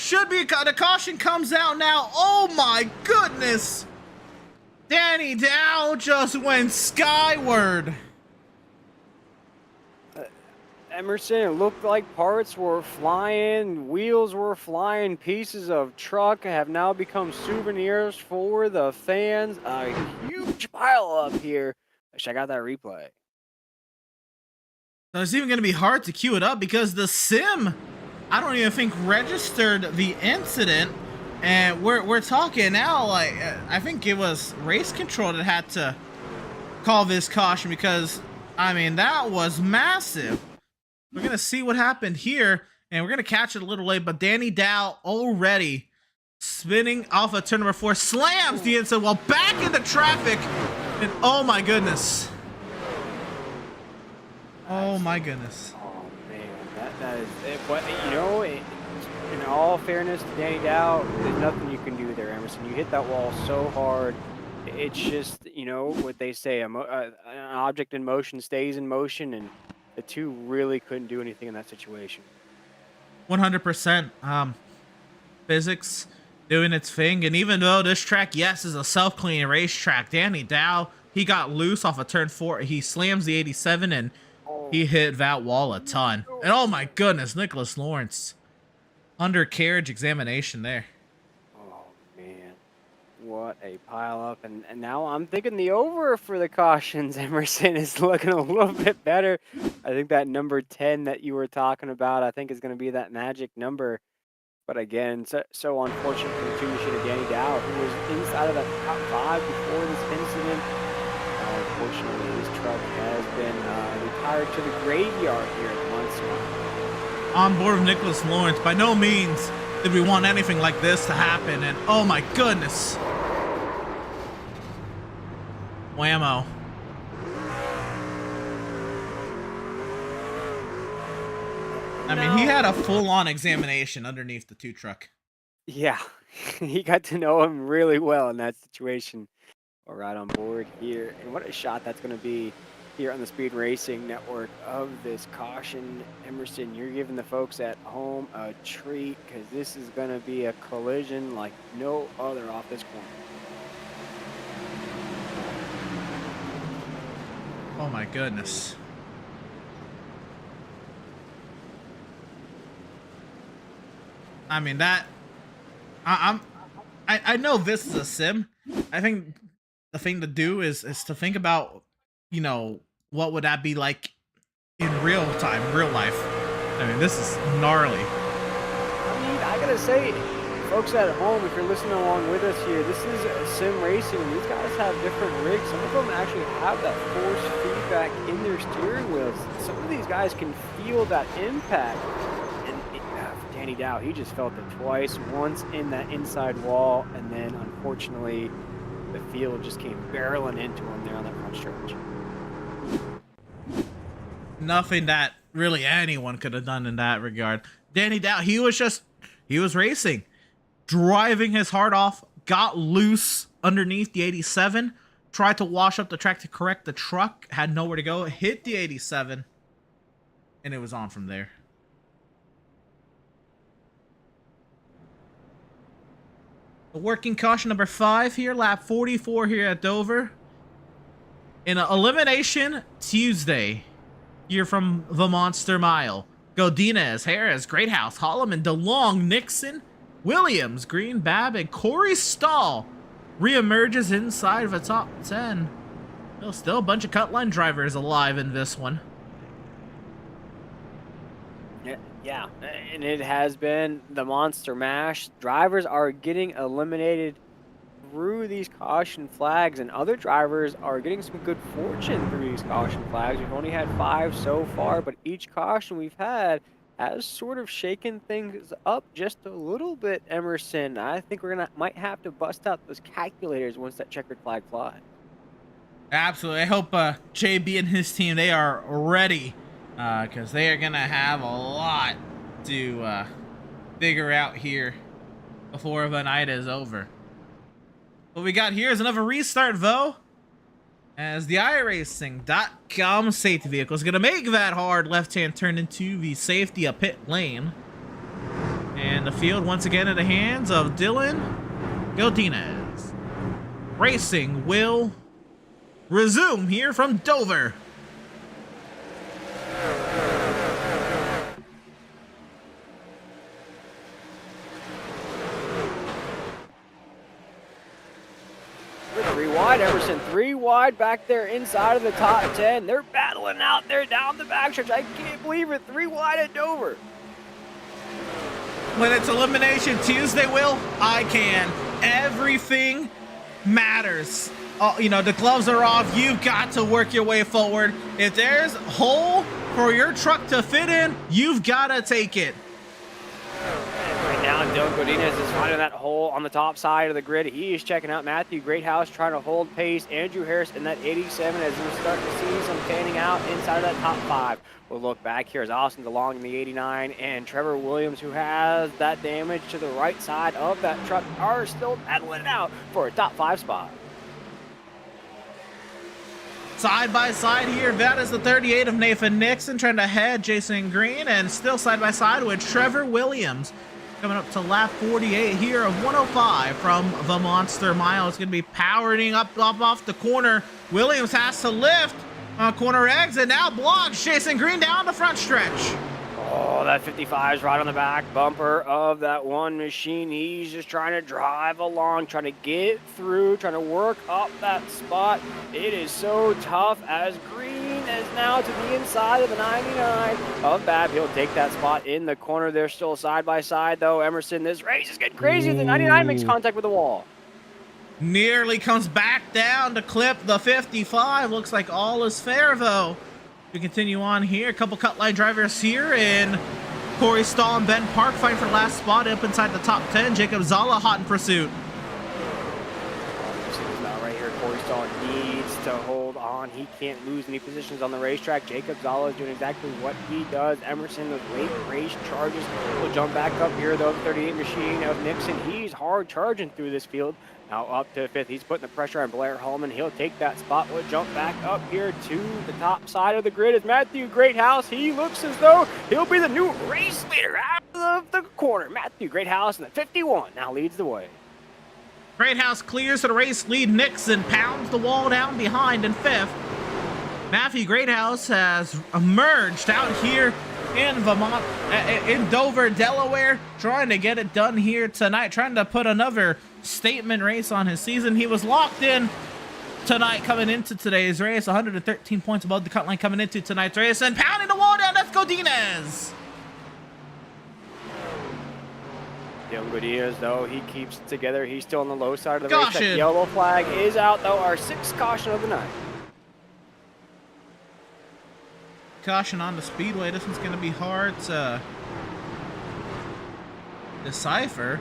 should be the caution comes out now. Oh my goodness. Danny Dow just went skyward. Emerson, it looked like parts were flying, wheels were flying, pieces of truck have now become souvenirs for the fans. A huge pile up here. Check out that replay. So it's even going to be hard to queue it up because the sim, I don't even think registered the incident. And we're talking now, like, I think it was race control that had to call this caution because, I mean, that was massive. We're going to see what happened here, and we're going to catch it a little late, but Danny Dow already spinning off of turn number 4, slams the inside while back into traffic, and oh my goodness. Oh my goodness. Oh man, that is it. But you know, in all fairness to Danny Dow, there's nothing you can do there, Emerson. You hit that wall so hard. It's just, you know, what they say, an object in motion stays in motion, and the two really couldn't do anything in that situation. 100%. Physics doing its thing, and even though this track, yes, is a self-cleaning racetrack, Danny Dow, he got loose off of turn 4. He slams the 87, and he hit that wall a ton. And oh my goodness, Nicholas Lawrence, undercarriage examination there. Oh man, what a pile up. And now I'm thinking the over for the cautions, Emerson, is looking a little bit better. I think that number 10 that you were talking about, I think is going to be that magic number. But again, so unfortunate for the two machine of Danny Dow, who was inside of that top 5 before this incident. Unfortunately, his truck has been retired to the graveyard here at Monster. On board with Nicholas Lawrence, by no means did we want anything like this to happen, and oh my goodness. Whammo. I mean, he had a full-on examination underneath the 2 truck. Yeah, he got to know him really well in that situation. All right, on board here, and what a shot that's going to be here on the Speed Racing Network of this caution. Emerson, you're giving the folks at home a treat because this is going to be a collision like no other off this corner. Oh my goodness. I mean, that I know this is a sim. I think the thing to do is to think about, you know, what would that be like in real time, real life. I mean, this is gnarly. I mean, I gotta say, folks at home, if you're listening along with us here, this is a sim racing. These guys have different rigs. Some of them actually have that force feedback in their steering wheels. Some of these guys can feel that impact. Danny Dow, he just felt it twice, once in that inside wall, and then unfortunately the field just came barreling into him there on that front stretch. Nothing that really anyone could have done in that regard. Danny Dow, he was racing, driving his heart off, got loose underneath the 87, tried to wash up the track to correct the truck, had nowhere to go, hit the 87, and it was on from there. The working caution number 5 here, lap 44 here at Dover. In an Elimination Tuesday, here from the Monster Mile. Godinez, Harris, Greathouse, Holloman, DeLong, Nixon, Williams, Green, Babb, and Corey Stahl reemerges inside of a top 10. Still a bunch of cut line drivers alive in this one. Yeah, and it has been the Monster Mash. Drivers are getting eliminated through these caution flags, and other drivers are getting some good fortune through these caution flags. We've only had 5 so far, but each caution we've had has sort of shaken things up just a little bit, Emerson. I think we're might have to bust out those calculators once that checkered flag flies. Absolutely. I hope JB and his team, they are ready. Because they are going to have a lot to figure out here before the night is over. What we got here is another restart, though, as the iRacing.com safety vehicle is going to make that hard left-hand turn into the safety of pit lane. And And the field once again in the hands of Dylan Godinez. Racing will resume here from Dover. Three wide, Emerson, 3 wide back there inside of the top 10. They're battling out there down the backstretch. I can't believe it. 3 wide at Dover. When it's Elimination Tuesday, Will, I can. Everything matters. You know, the gloves are off. You've got to work your way forward. If there's a hole for your truck to fit in, you've got to take it. Right now, Dylan Godinez is finding that hole on the top side of the grid. He is checking out Matthew Greathouse, trying to hold pace. Andrew Harris in that 87 as we start to see some fanning out inside of that top 5. We'll look back here as Austin DeLong in the 89 and Trevor Williams, who has that damage to the right side of that truck, are still battling it out for a top 5 spot. Side by side here, that is the 38 of Nathan Nixon trying to head Jason Green, and still side by side with Trevor Williams coming up to lap 48 here of 105 from the Monster Mile. It's going to be powering up off the corner. Williams has to lift on corner exit, now blocks Jason Green down the front stretch. Oh, that 55 is right on the back bumper of that one machine. He's just trying to drive along, trying to get through, trying to work up that spot. It is so tough as Green is now to the inside of the 99 of Bab. He'll take that spot in the corner. They're still side by side, though. Emerson, this race is getting crazy. The 99 makes contact with the wall. Nearly comes back down to clip the 55. Looks like all is fair, though. We continue on here. A couple cut line drivers here in Corey Stahl and Ben Park fighting for the last spot up inside the top 10. Jacob Zala hot in pursuit. Right here, Corey Stahl needs to hold on. He can't lose any positions on the racetrack. Jacob Zala is doing exactly what he does. Emerson, those late race charges, will jump back up here, though. 38 machine of Nixon. He's hard charging through this field. Now up to 5th. He's putting the pressure on Blair Hallman. He'll take that spot. We'll jump back up here to the top side of the grid. Is Matthew Greathouse. He looks as though he'll be the new race leader out of the corner. Matthew Greathouse in the 51 now leads the way. Greathouse clears to the race lead. Nixon pounds the wall down behind in 5th. Matthew Greathouse has emerged out here in Vermont, in Dover, Delaware, trying to get it done here tonight, trying to put another statement race on his season. He was locked in tonight coming into today's race, 113 points above the cut line coming into tonight's race, and pounding the wall down. That's Godinez. Dylan Godinez, though, he keeps it together. He's still on the low side of the Caution. race. That yellow flag is out, though. Our 6th caution of the night. Caution on the speedway. This one's going to be hard to decipher.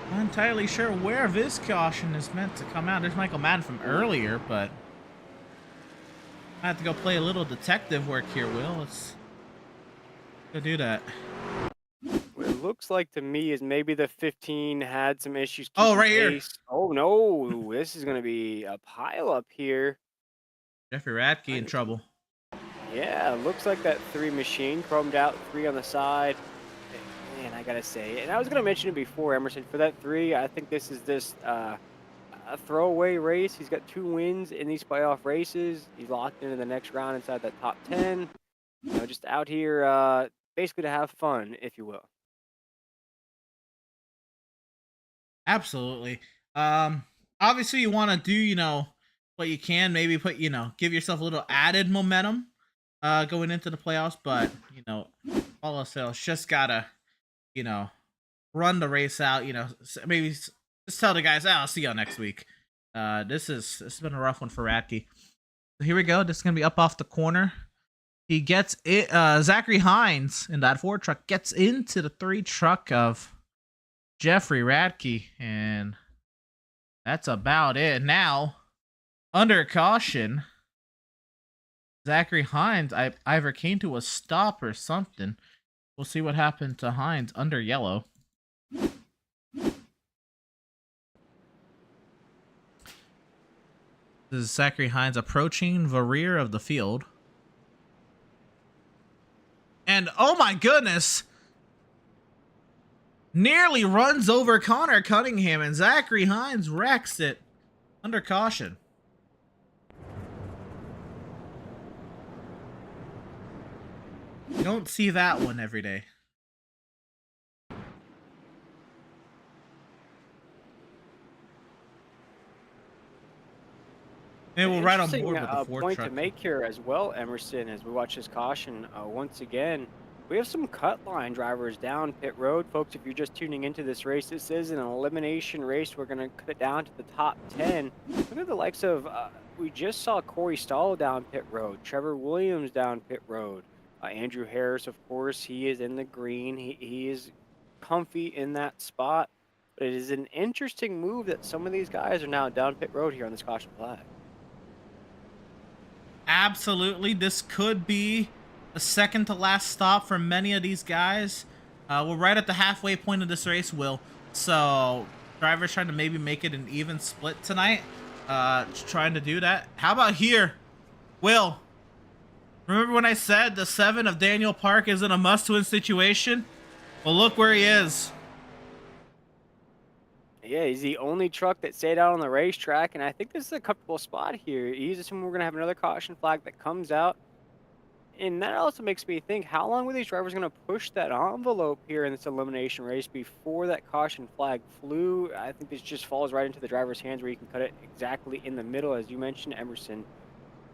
Not entirely sure where this caution is meant to come out. There's Michael Madden from earlier, but I have to go play a little detective work here, Will. Let's go do that. What it looks like to me is maybe the 15 had some issues. Oh, keeping right here. pace. Oh, no. This is going to be a pile up here. Jeffrey Radke in trouble. Yeah, looks like that 3 machine chromed out, 3 on the side. Man, I gotta say, and I was gonna mention it before, Emerson, for that 3, I think this is a throwaway race. He's got 2 wins in these playoff races. He's locked into the next round inside that top 10. You know, just out here, basically to have fun, if you will. Absolutely. Obviously you want to do, you know, what you can, maybe put, you know, give yourself a little added momentum going into the playoffs, but, you know, all else fails, just gotta, you know, run the race out, you know, maybe just tell the guys, I'll see y'all next week. This has been a rough one for Radke. So here we go. This is going to be up off the corner. He gets it. Zachary Hines in that 4 truck gets into the 3 truck of Jeffrey Radke, and that's about it. Now, under caution, Zachary Hines either came to a stop or something. We'll see what happened to Hines under yellow. This is Zachary Hines approaching the rear of the field. And oh my goodness! nearly runs over Connor Cunningham, and Zachary Hines wrecks it under caution. You don't see that one every day. Maybe we'll ride on board with the Ford point truck. to make here as well, Emerson, as we watch this caution once again. We have some cut line drivers down pit road. Folks, if you're just tuning into this race, this is an elimination race. We're going to cut it down to the top 10. Look at the likes of, we just saw Corey Stahl down pit road, Trevor Williams down pit road, Andrew Harris, of course, he is in the green. He is comfy in that spot. But it is an interesting move that some of these guys are now down pit road here on this caution flag. Absolutely, this could be the second to last stop for many of these guys. We're right at the halfway point of this race, Will. So drivers trying to maybe make it an even split tonight. Trying to do that. How about here, Will? Remember when I said the 7 of Daniel Park isn't a must-win situation? Well, look where he is. Yeah, he's the only truck that stayed out on the racetrack, and I think this is a comfortable spot here. He's assuming we're going to have another caution flag that comes out. And that also makes me think, how long were these drivers going to push that envelope here in this elimination race before that caution flag flew? I think this just falls right into the driver's hands where you can cut it exactly in the middle, as you mentioned, Emerson.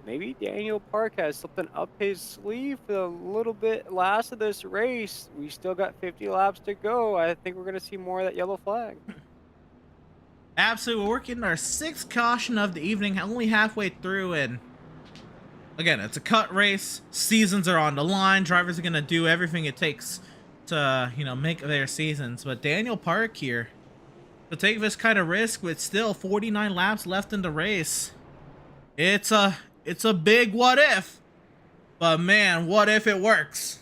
Maybe Daniel Park has something up his sleeve for a little bit last of this race. We still got 50 laps to go. I think we're going to see more of that yellow flag. Absolutely, we're working our 6th caution of the evening, only halfway through, and again, it's a cut race. Seasons are on the line. Drivers are gonna do everything it takes to, you know, make their seasons. But Daniel Park here to take this kind of risk with still 49 laps left in the race. It's a big what if, but man, what if it works?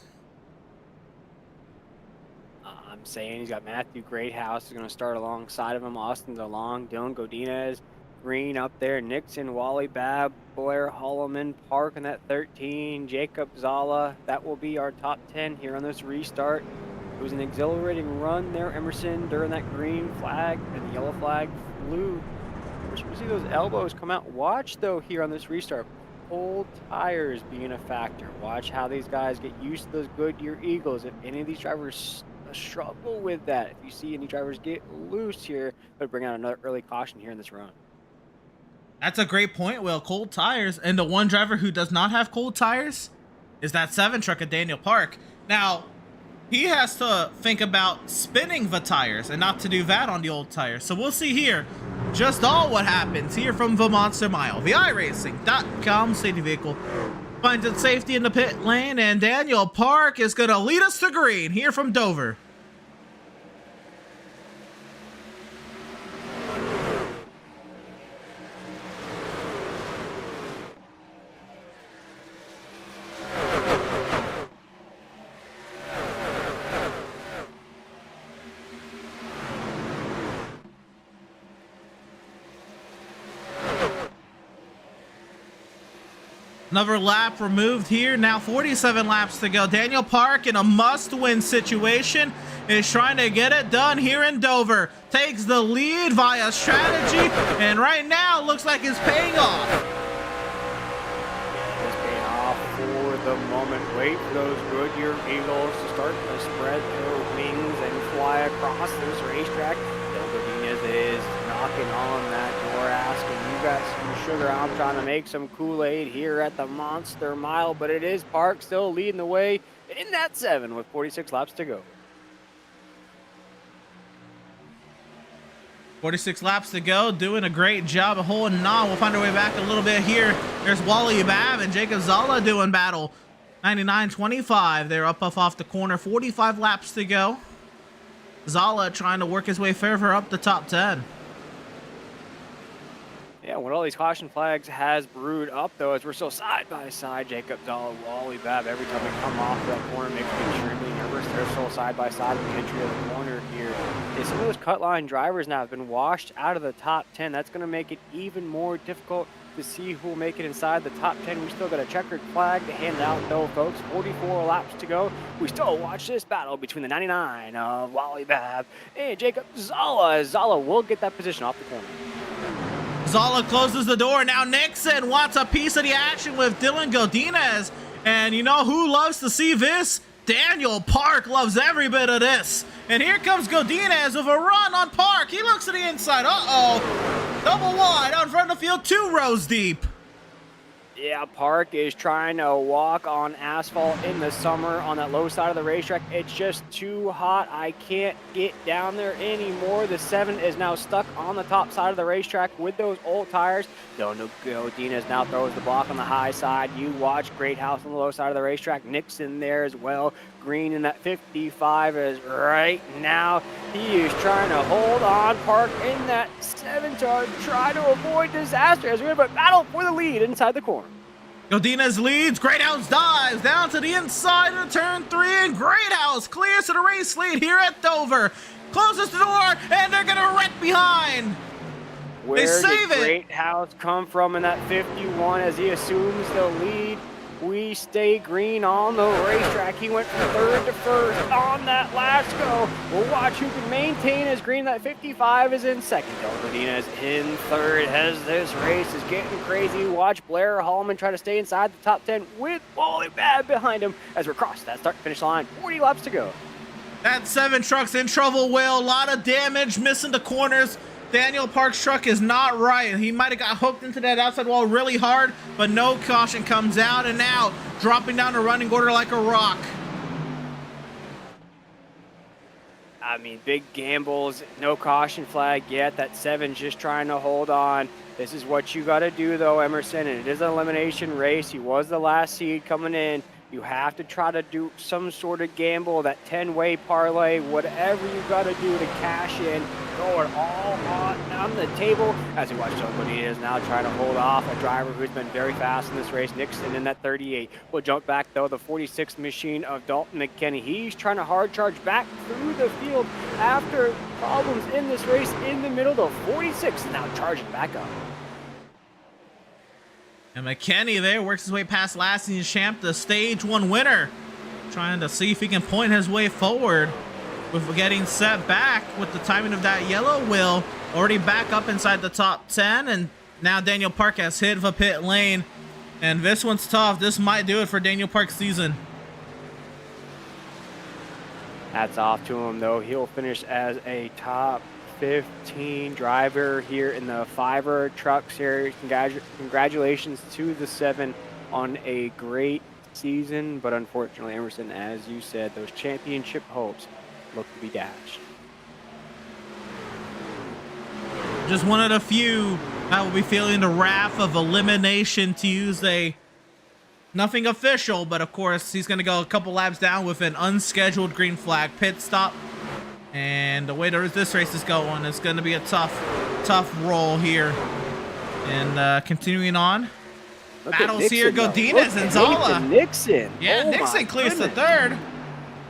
Saying he's got Matthew Greathouse is going to start alongside of him, Austin DeLong, Dylan Godinez, Green up there, Nixon, Wally Babb, Blair Holloman, Park in that 13, Jacob Zala. That will be our top 10 here on this restart. It was an exhilarating run there, Emerson, during that green flag, and the yellow flag flew. We're supposed to see those elbows come out. Watch, though, here on this restart, cold tires being a factor. Watch how these guys get used to those Goodyear Eagles. If any of these drivers struggle with that, if you see any drivers get loose here, but bring out another early caution here in this run. That's a great point, Will. Cold tires, and the one driver who does not have cold tires is that 7 truck at Daniel Park. Now, he has to think about spinning the tires and not to do that on the old tires. So we'll see here just all what happens here from the Monster Mile. The iRacing.com safety vehicle finds its safety in the pit lane, and Daniel Park is going to lead us to green here from Dover. Another lap removed here. Now 47 laps to go. Daniel Park in a must-win situation is trying to get it done here in Dover. Takes the lead via strategy, and right now looks like it's paying off. It's paying off for the moment. Wait for those Goodyear Eagles to start to spread their wings and fly across this racetrack. Godinez is knocking on that door, asking, you got some sugar? I'm trying to make some Kool-Aid here at the Monster Mile, but it is Park still leading the way in that 7 with 46 laps to go. 46 laps to go, doing a great job of holding on. We'll find our way back a little bit here. There's Wally Babb and Jacob Zala doing battle. 99.25, they're up off the corner. 45 laps to go. Zala trying to work his way further up the top 10. Yeah, when all these caution flags has brewed up, though, as we're still side by side, Jacob Zala, Wally Babb, every time we come off that corner, makes me extremely nervous. They're still side by side in the entry of the corner here. And some of those cut line drivers now have been washed out of the top 10. That's going to make it even more difficult to see who will make it inside the top 10. We still got a checkered flag to hand out, though, folks. 44 laps to go. We still watch this battle between the 99 of Wally Babb and Jacob Zala. Zala will get that position off the corner. Zala closes the door. Now Nixon wants a piece of the action with Dylan Godinez. And you know who loves to see this? Daniel Park loves every bit of this. And here comes Godinez with a run on Park. He looks to the inside. Uh-oh. Double wide out in front of the field, 2 rows deep. Yeah, Park is trying to walk on asphalt in the summer on that low side of the racetrack. It's just too hot. I can't get down there anymore. The 7 is now stuck on the top side of the racetrack with those old tires. Godinez now throws the block on the high side. You watch Great House on the low side of the racetrack. Nixon there as well. Green in that 55 is right now. He is trying to hold on. Park in that 7 to try to avoid disaster as we have a battle for the lead inside the corner. Godinez leads. Greathouse dives down to the inside of turn 3, and Greathouse clears to the race lead here at Dover. Closes the door, and they're gonna wreck behind. Where they save did it. Greathouse come from in that 51 as he assumes the lead? We stay green on the racetrack. He went from 3rd to 1st on that last go. We'll watch who can maintain his green. That 55 is in 2nd. Godinez in 3rd as this race is getting crazy. Watch Blair Hallman try to stay inside the top 10 with Wally Babb behind him as we're across that start-finish line. 40 laps to go. That 7 truck's in trouble, Will. A lot of damage, missing the corners. Daniel Park's truck is not right. He might have got hooked into that outside wall really hard, but no caution comes out, and now dropping down the running order like a rock. I mean, big gambles, no caution flag yet. That 7's just trying to hold on. This is what you got to do, though, Emerson, and it is an elimination race. He was the last seed coming in. You have to try to do some sort of gamble, that 10-way parlay, whatever you got to do to cash in. Throw it all on the table as we watch Godinez now trying to hold off a driver who's been very fast in this race. Nixon in that 38 will jump back, though, the 46 machine of Dalton McKinney. He's trying to hard charge back through the field after problems in this race in the middle. The 46 is now charging back up. And McKinney there works his way past last season's champ, the stage 1 winner, trying to see if he can point his way forward with getting set back with the timing of that yellow wheel. Already back up inside the top 10, and now Daniel Park has hit the pit lane, and this one's tough. This might do it for Daniel Park's season. Hats off to him, though. He'll finish as a top 15 driver here in the Fiverr Truck Series. Congratulations to the 7 on a great season, but unfortunately, Emerson, as you said, those championship hopes look to be dashed. Just one of the few that will be feeling the wrath of elimination, to use nothing official, but of course he's going to go a couple laps down with an unscheduled green flag pit stop. And the way this race is going, it's going to be a tough roll here. And continuing on, battles Nixon, here, Godinez and Zala. Nixon. Yeah, oh, Nixon clears the 3rd.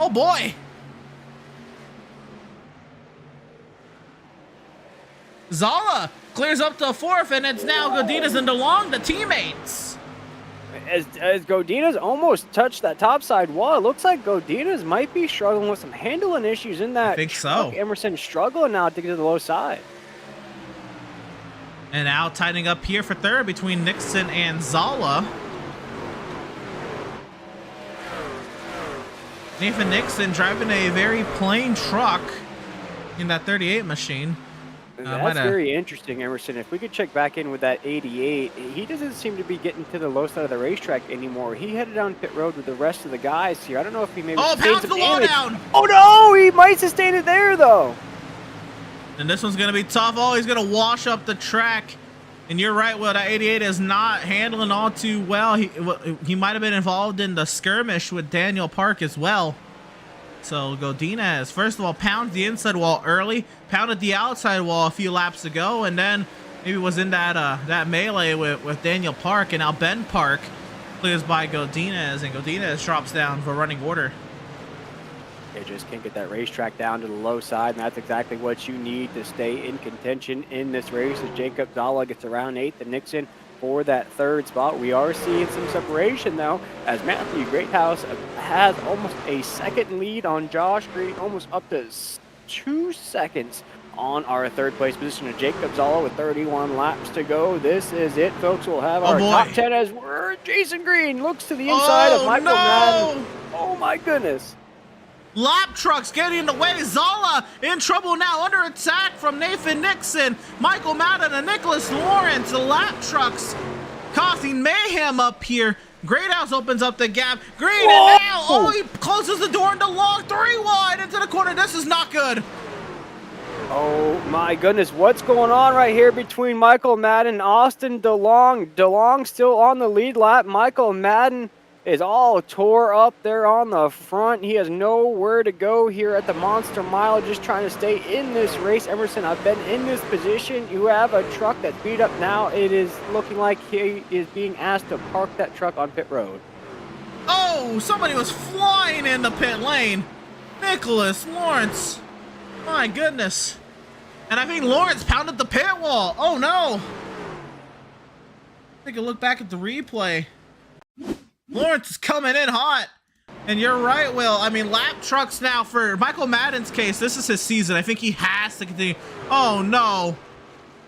Oh boy. Zala clears up to 4th, and it's now Godinez and DeLong, the teammates. As Godinez almost touched that topside wall, it looks like Godinez might be struggling with some handling issues in that. I think so. Emerson struggling now to get to the low side. And now tightening up here for 3rd between Nixon and Zala. Nathan Nixon driving a very plain truck in that 38 machine. That's very interesting, Emerson. If we could check back in with that 88, he doesn't seem to be getting to the low side of the racetrack anymore. He headed down pit road with the rest of the guys here. I don't know if he maybe pounds the wall down. Oh no, he might sustain it there though. And this one's gonna be tough. Oh, he's gonna wash up the track. And you're right, Will, that 88 is not handling all too well. He might have been involved in the skirmish with Daniel Park as well. So Godinez, first of all, pounds the inside wall early, pounded the outside wall a few laps ago, and then maybe was in that melee with Daniel Park, and now Ben Park clears by Godinez, and Godinez drops down for running order. They just can't get that racetrack down to the low side, and that's exactly what you need to stay in contention in this race as Jacob Zala gets around 8th and Nixon for that 3rd spot. We are seeing some separation, though, as Matthew Greathouse has almost a 2nd lead on Josh Green, almost up to 2 seconds on our 3rd place position of Jacob Zala with 31 laps to go. This is it, folks. We'll have our top 10 as we're Jason Green looks to the inside of Michael Madden. Oh, my goodness. Lap trucks getting in the way. Zala in trouble now, under attack from Nathan Nixon, Michael Madden, and Nicholas Lawrence. The lap trucks causing mayhem up here. Greathouse opens up the gap. Green, and now, he closes the door into long 3 wide into the corner. This is not good. Oh my goodness, what's going on right here between Michael Madden and Austin DeLong? DeLong still on the lead lap. Michael Madden is all tore up there on the front. He has nowhere to go here at the Monster Mile, just trying to stay in this race. Emerson, I've been in this position. You have a truck that's beat up now. It is looking like he is being asked to park that truck on pit road. Oh, somebody was flying in the pit lane. Nicholas Lawrence. My goodness. And I think Lawrence pounded the pit wall. Oh no. Take a look back at the replay. Lawrence is coming in hot. And you're right, Will. I mean, lap trucks now for Michael Madden's case. This is his season. I think he has to continue. Oh no.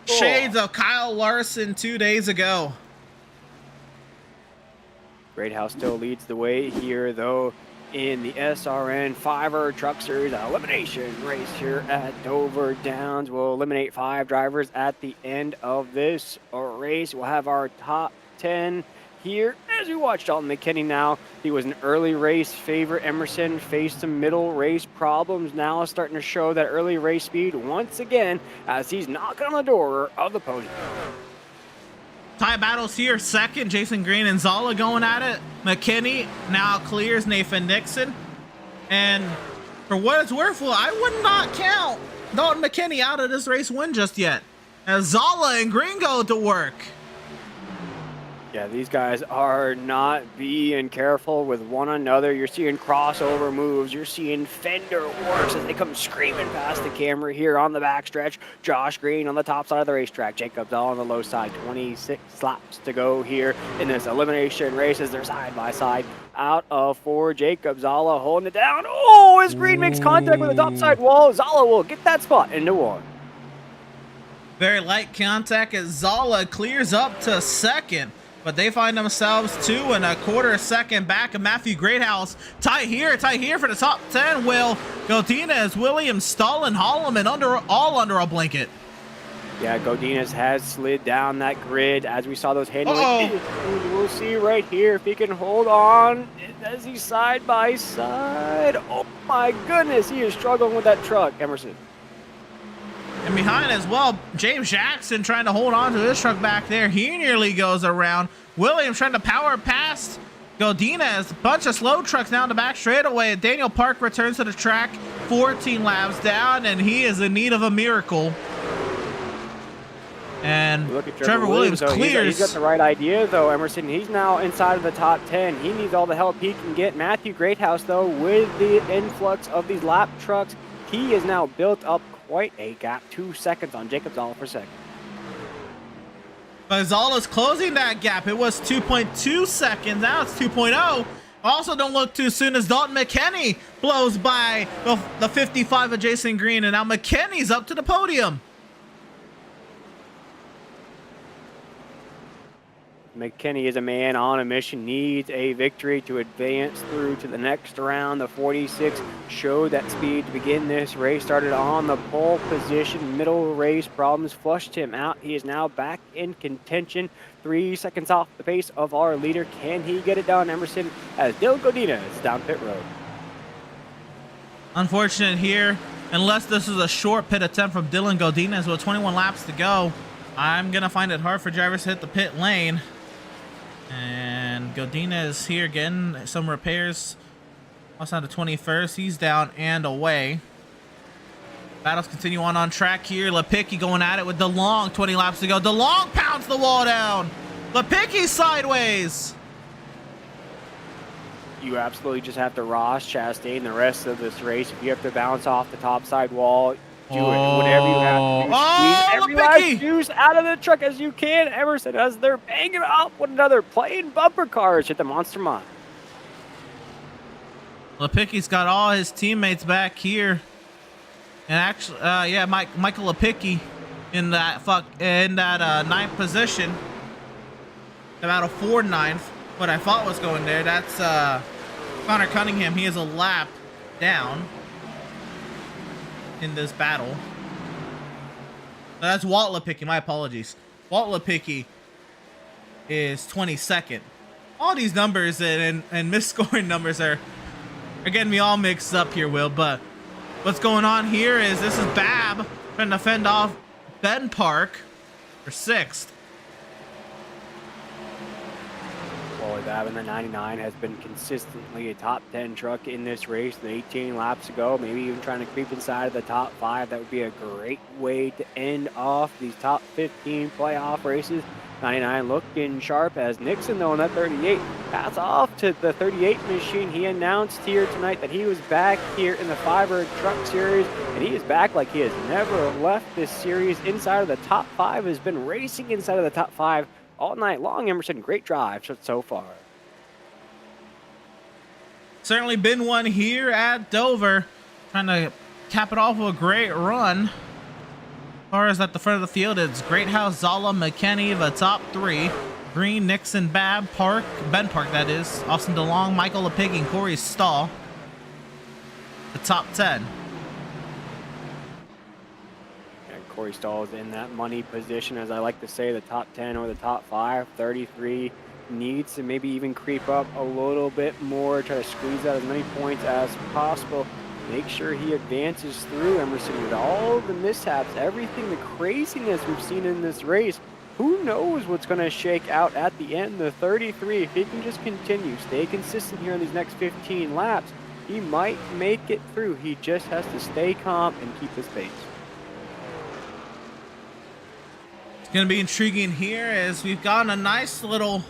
Shades of Kyle Larson 2 days ago. Greathouse still leads the way here, though, in the SRN Fiverr Truck Series elimination race here at Dover Downs. We'll eliminate 5 drivers at the end of this race. We'll have our top 10 here as we watch Dalton McKinney now. He was an early race favorite. Emerson faced some middle race problems, now starting to show that early race speed once again as he's knocking on the door of the podium. Tie battles here. 2nd, Jason Green and Zala going at it. McKinney now clears Nathan Nixon. And for what it's worth, well, I would not count Dalton McKinney out of this race win just yet, as Zala and Green go to work. Yeah, these guys are not being careful with one another. You're seeing crossover moves. You're seeing fender works as they come screaming past the camera here on the backstretch. Josh Green on the top side of the racetrack. Jacob Dahl on the low side. 26 laps to go here in this elimination race as they're side by side. Out of 4, Jacob Zala holding it down. Oh, as Green makes contact with the top side wall. Zala will get that spot into 1. Very light contact as Zala clears up to 2nd. But they find themselves 2.25 seconds back of Matthew Greathouse. Tie here for the top 10. Will Godinez, Williams, Stalin, Holloman all under a blanket. Yeah, Godinez has slid down that grid as we saw those handling. We'll see right here if he can hold on as he's side by side. Oh my goodness, he is struggling with that truck, Emerson. And behind as well, James Jackson trying to hold on to his truck back there. He nearly goes around. Williams trying to power past Godinez. A bunch of slow trucks down the back straightaway. Daniel Park returns to the track, 14 laps down, and he is in need of a miracle. And look at Trevor Williams clears. He's got the right idea, though, Emerson. He's now inside of the top 10. He needs all the help he can get. Matthew Greathouse, though, with the influx of these lap trucks, he is now built up quite a gap. 2 seconds on Jacob Zala for 2nd. But Zala's closing that gap. It was 2.2 seconds. Now it's 2.0. Also, don't look too soon as Dalton McKinney blows by the 55 of Jason Green. And now McKinney's up to the podium. McKinney is a man on a mission, needs a victory to advance through to the next round. The 46 showed that speed to begin this race, started on the pole position, middle race problems flushed him out. He is now back in contention, 3 seconds off the pace of our leader. Can he get it done, Emerson, as Dylan Godinez is down pit road? Unfortunate here, unless this is a short pit attempt from Dylan Godinez with 21 laps to go. I'm going to find it hard for drivers to hit the pit lane. And Godinez here getting some repairs. Also on the 21st, he's down and away. Battles continue on track here. Lipicki going at it with DeLong. 20 laps to go. DeLong pounds the wall down. Lipicki sideways. You absolutely just have to Ross Chastain the rest of this race. If you have to bounce off the top side wall, do it. Whatever you have to do. Squeeze every last juice out of the truck as you can. Emerson, as they're banging up one another, playing bumper cars at the Monster Mine. Lipicki's got all his teammates back here. And actually, yeah, Michael Lipicki in that ninth position. About a 4-9th. What I thought was going there. That's Connor Cunningham. He is a lap down in this battle. That's Walt Lipicki. My apologies. Walt Lipicki is 22nd. All these numbers and misscoring numbers are getting me all mixed up here, Will. But what's going on here is this is Bab trying to fend off Ben Park for 6th. Wally Bab in the 99 has been consistently a top 10 truck in this race. The 18 laps ago, maybe even trying to creep inside of the top 5. That would be a great way to end off these top 15 playoff races. 99 looking sharp as Nixon, though, in that 38. Hats off to the 38 machine. He announced here tonight that he was back here in the Fiverr Truck Series, and he is back like he has never left this series. Inside of the top 5, has been racing inside of the top 5 all night long. Emerson, great drive so far. Certainly been one here at Dover. Trying to cap it off with a great run. As far as at the front of the field, it's Greathouse, Zala, McKinney, the top 3. Green, Nixon, Bab, Park, Ben Park, that is. Austin DeLong, Michael Lipicki, and Corey Stahl. The top 10. Corey Stahl is in that money position, as I like to say, the top 10 or the top 5. 33 needs to maybe even creep up a little bit more, try to squeeze out as many points as possible. Make sure he advances through Emerson with all the mishaps, everything, the craziness we've seen in this race. Who knows what's going to shake out at the end? The 33, if he can just continue, stay consistent here in these next 15 laps, he might make it through. He just has to stay calm and keep his pace. Going to be intriguing here as we've gotten a nice little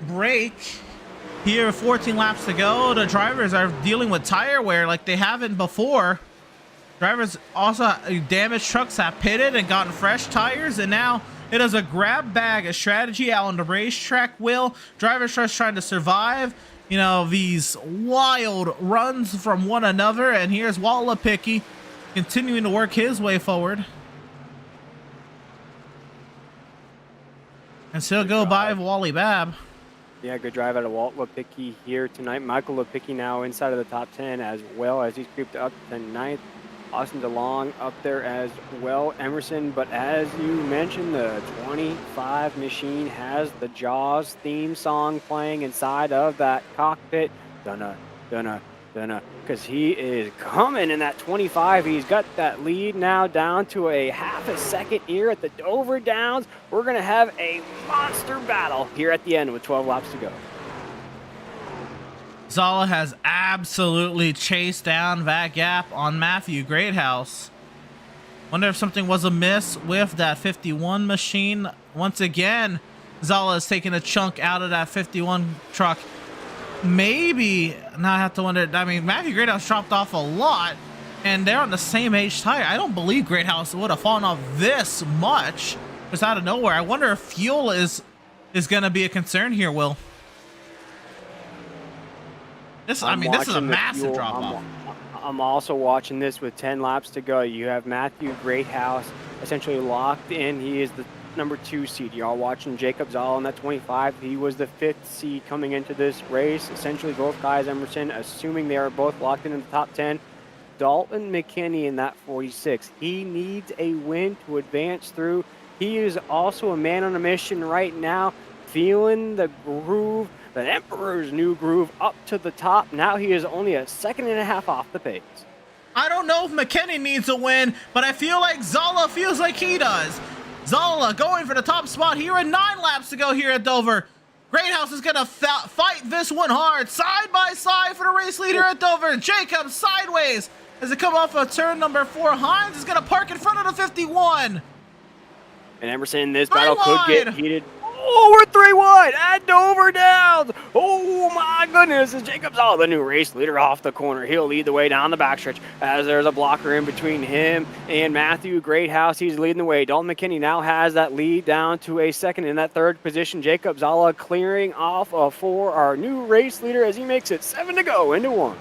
break here. 14 laps to go. The drivers are dealing with tire wear like they haven't before. Drivers also, damaged trucks have pitted and gotten fresh tires, and now it is a grab bag, a strategy out on the racetrack. Will drivers just trying to survive, you know, these wild runs from one another. And here's Walt Lipicki continuing to work his way forward. And still go by Wally Bab. Yeah, good drive out of Walt Lipicki here tonight. Michael Lipicki now inside of the top 10 as well, as he's creeped up to 9th. Austin DeLong up there as well, Emerson. But as you mentioned, the 25 machine has the Jaws theme song playing inside of that cockpit. Dunna, because he is coming in that 25. He's got that lead now down to a half a second here at the Dover Downs. We're going to have a monster battle here at the end with 12 laps to go. Zala has absolutely chased down that gap on Matthew Greathouse. Wonder if something was amiss with that 51 machine. Once again, Zala is taking a chunk out of that 51 truck. Maybe, now I have to wonder, I mean, Matthew Greathouse dropped off a lot, and they're on the same age tire. I don't believe Greathouse would have fallen off this much just out of nowhere. I wonder if fuel is going to be a concern here, Will. This, I mean, this is a massive drop off. I'm also watching this with 10 laps to go. You have Matthew Greathouse essentially locked in. He is the number 2 seed. You're all watching Jacob Zoll in that 25. He was the 5th seed coming into this race. Essentially, both guys, Emerson, assuming they are both locked in the top 10. Dalton McKinney in that 46. He needs a win to advance through. He is also a man on a mission right now, feeling the groove, the Emperor's new groove up to the top. Now he is only a second and a half off the pace. I don't know if McKinney needs a win, but I feel like Zala feels like he does. Zala going for the top spot here in 9 laps to go here at Dover. Greathouse is going to fight this one hard. Side by side for the race leader at Dover. Jacob sideways. as they come off of turn number 4. Hines is going to park in front of the 51. And Emerson, this Three battle could get wide. heated. Oh, we're 3 wide at Dover Downs. Oh my goodness, it's Jacob Zala, the new race leader, off the corner. He'll lead the way down the backstretch as there's a blocker in between him and Matthew Greathouse. He's leading the way. Dalton McKinney now has that lead down to a second in that third position. Jacob Zala clearing off for our new race leader as he makes it 7 to go into 1.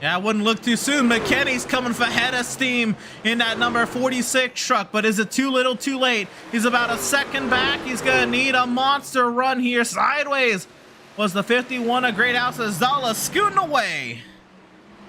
Yeah, I wouldn't look too soon. McKinney's coming for head of steam in that number 46 truck, but is it too little too late? He's about a second back. He's going to need a monster run here. Sideways was the 51 of Greathouse as Zala scooting away.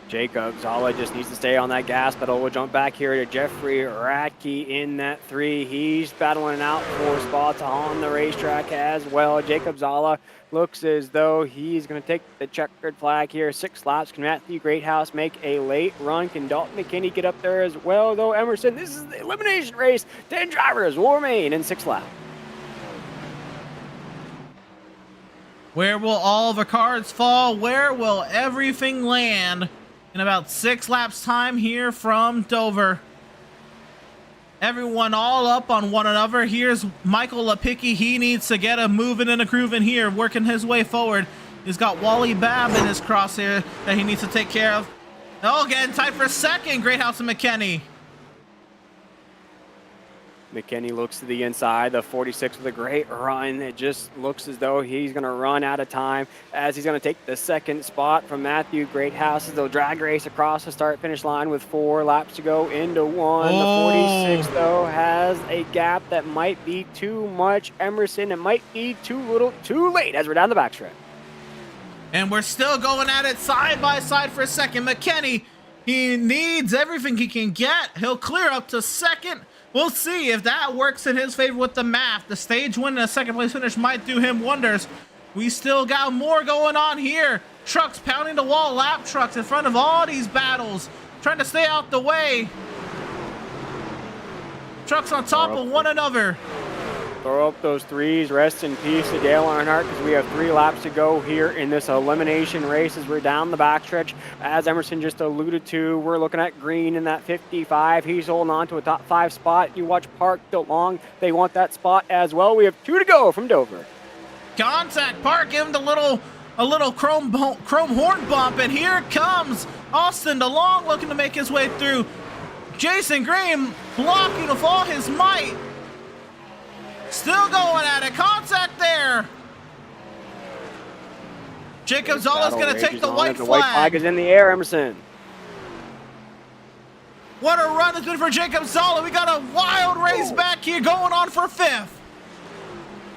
Jacob Zala just needs to stay on that gas pedal. We'll jump back here to Jeffrey Radke in that 3. He's battling out for spots on the racetrack as well. Jacob Zala looks as though he's going to take the checkered flag here. 6 laps. Can Matthew Greathouse make a late run? Can Dalton McKinney get up there as well, though? Emerson, this is the elimination race. 10 drivers will remain in 6 laps. Where will all the cards fall? Where will everything land? In about 6 laps time here from Dover. Everyone all up on one another. Here's Michael Lepicki. He needs to get a moving and a grooving here, working his way forward. He's got Wally Babb in his crosshair that he needs to take care of. Oh, getting tight for second. Greathouse and McKinney. McKinney looks to the inside, the 46 with a great run. It just looks as though he's going to run out of time as he's going to take the second spot from Matthew Greathouse as they'll drag race across the start-finish line with 4 laps to go into 1. Oh. The 46, though, has a gap that might be too much. Emerson, it might be too little, too late as we're down the backstretch. And we're still going at it side by side for a second. McKinney, he needs everything he can get. He'll clear up to second. We'll see if that works in his favor with the math. The stage win and a second place finish might do him wonders. We still got more going on here. Trucks pounding the wall, lap trucks in front of all these battles, trying to stay out the way. Trucks on top of one another. Throw up those 3s. Rest in peace to Dale Earnhardt because we have 3 laps to go here in this elimination race as we're down the backstretch. As Emerson just alluded to, we're looking at Green in that 55. He's holding on to a top 5 spot. You watch Park DeLong. They want that spot as well. We have 2 to go from Dover. Contact Park, give him a little chrome horn bump, and here comes Austin DeLong looking to make his way through. Jason Green blocking with all his might. Still going at it. Contact there. Jacob Zala's going to take the white flag. The white flag is in the air, Emerson. What a run it's been for Jacob Zala. We got a wild race back here going on for 5th.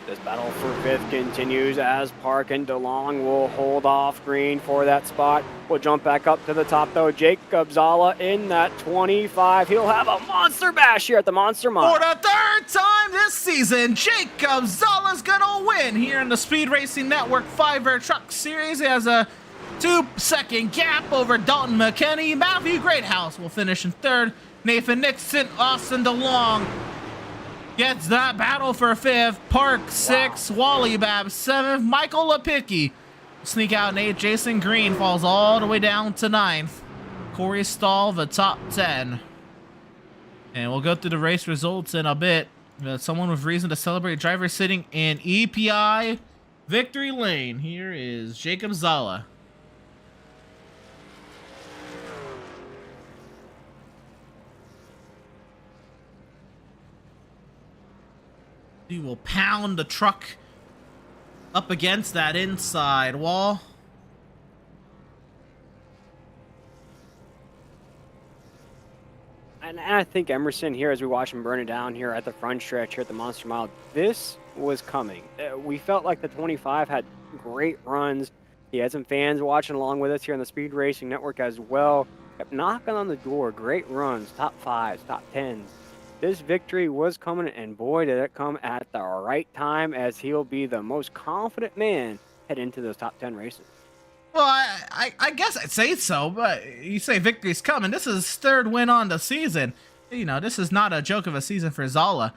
This battle for 5th continues as Park and DeLong will hold off Green for that spot. We'll jump back up to the top, though. Jacob Zala in that 25. He'll have a monster bash here at the Monster Mile. For the 3rd time this season, Jacob Zala's going to win here in the Speed Racing Network Fiverr Truck Series. He has a 2-second gap over Dalton McKinney. Matthew Greathouse will finish in 3rd. Nathan Nixon, Austin DeLong gets that battle for 5th. Park 6th, Wally Babb 7th, Michael Lepicki sneak out 8th. Jason Green falls all the way down to 9th. Corey Stahl, the top 10. And we'll go through the race results in a bit. Someone with reason to celebrate, driver sitting in EPI victory lane. Here is Jacob Zala. He will pound the truck up against that inside wall. And I think Emerson here, as we watch him burn it down here at the front stretch here at the Monster Mile, this was coming. We felt like the 25 had great runs. He had some fans watching along with us here on the Speed Racing Network as well. Kept knocking on the door. Great runs, top 5s, top 10s. This victory was coming, and boy, did it come at the right time as he'll be the most confident man heading into those top 10 races. Well, I guess I'd say so, but you say victory's coming. This is his 3rd win on the season. You know, this is not a joke of a season for Zala.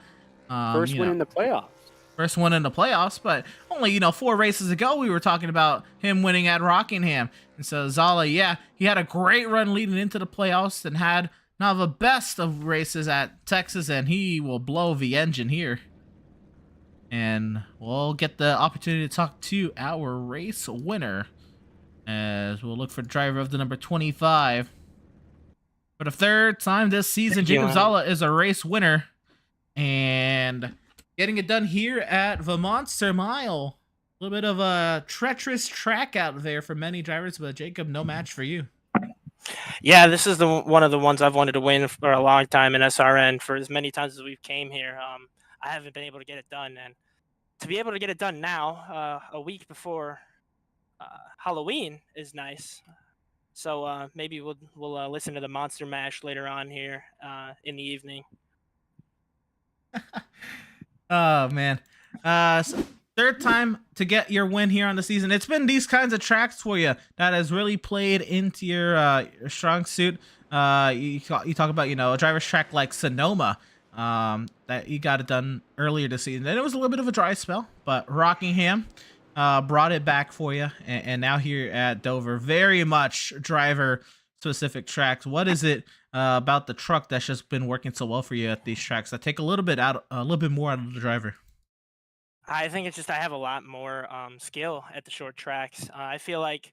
First win in the playoffs. first one in the playoffs, but only, 4 races ago we were talking about him winning at Rockingham. And so Zala, yeah, he had a great run leading into the playoffs and had now the best of races at Texas, and he will blow the engine here. And we'll get the opportunity to talk to our race winner as we'll look for driver of the number 25. For the third time this season, Jacob Zala is a race winner and getting it done here at the Monster Mile. A little bit of a treacherous track out there for many drivers, but Jacob, no match for you. Yeah, this is one of the ones I've wanted to win for a long time in SRN. For as many times as we've came here, I haven't been able to get it done, and to be able to get it done now, a week before Halloween, is nice. So maybe we'll listen to the Monster Mash later on here in the evening. Oh man, so third time to get your win here on the season. It's been these kinds of tracks for you that has really played into your strong suit. You talk about a driver's track like Sonoma, that you got it done earlier this season. And it was a little bit of a dry spell, but Rockingham brought it back for you, and now here at Dover, very much driver specific tracks. What is it about the truck that's just been working so well for you at these tracks that take a little bit more out of the driver? I think it's just I have a lot more skill at the short tracks. I feel like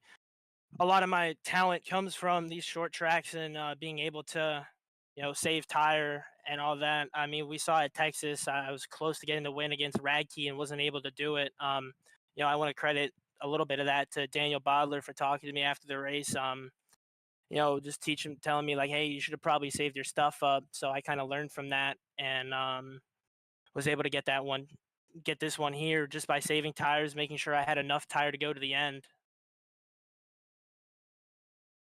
a lot of my talent comes from these short tracks and being able to, save tire and all that. I mean, we saw at Texas, I was close to getting the win against Radke and wasn't able to do it. I want to credit a little bit of that to Daniel Bodler for talking to me after the race. Just telling me like, hey, you should have probably saved your stuff up. So I kind of learned from that and was able to get this one here just by saving tires, making sure I had enough tire to go to the end.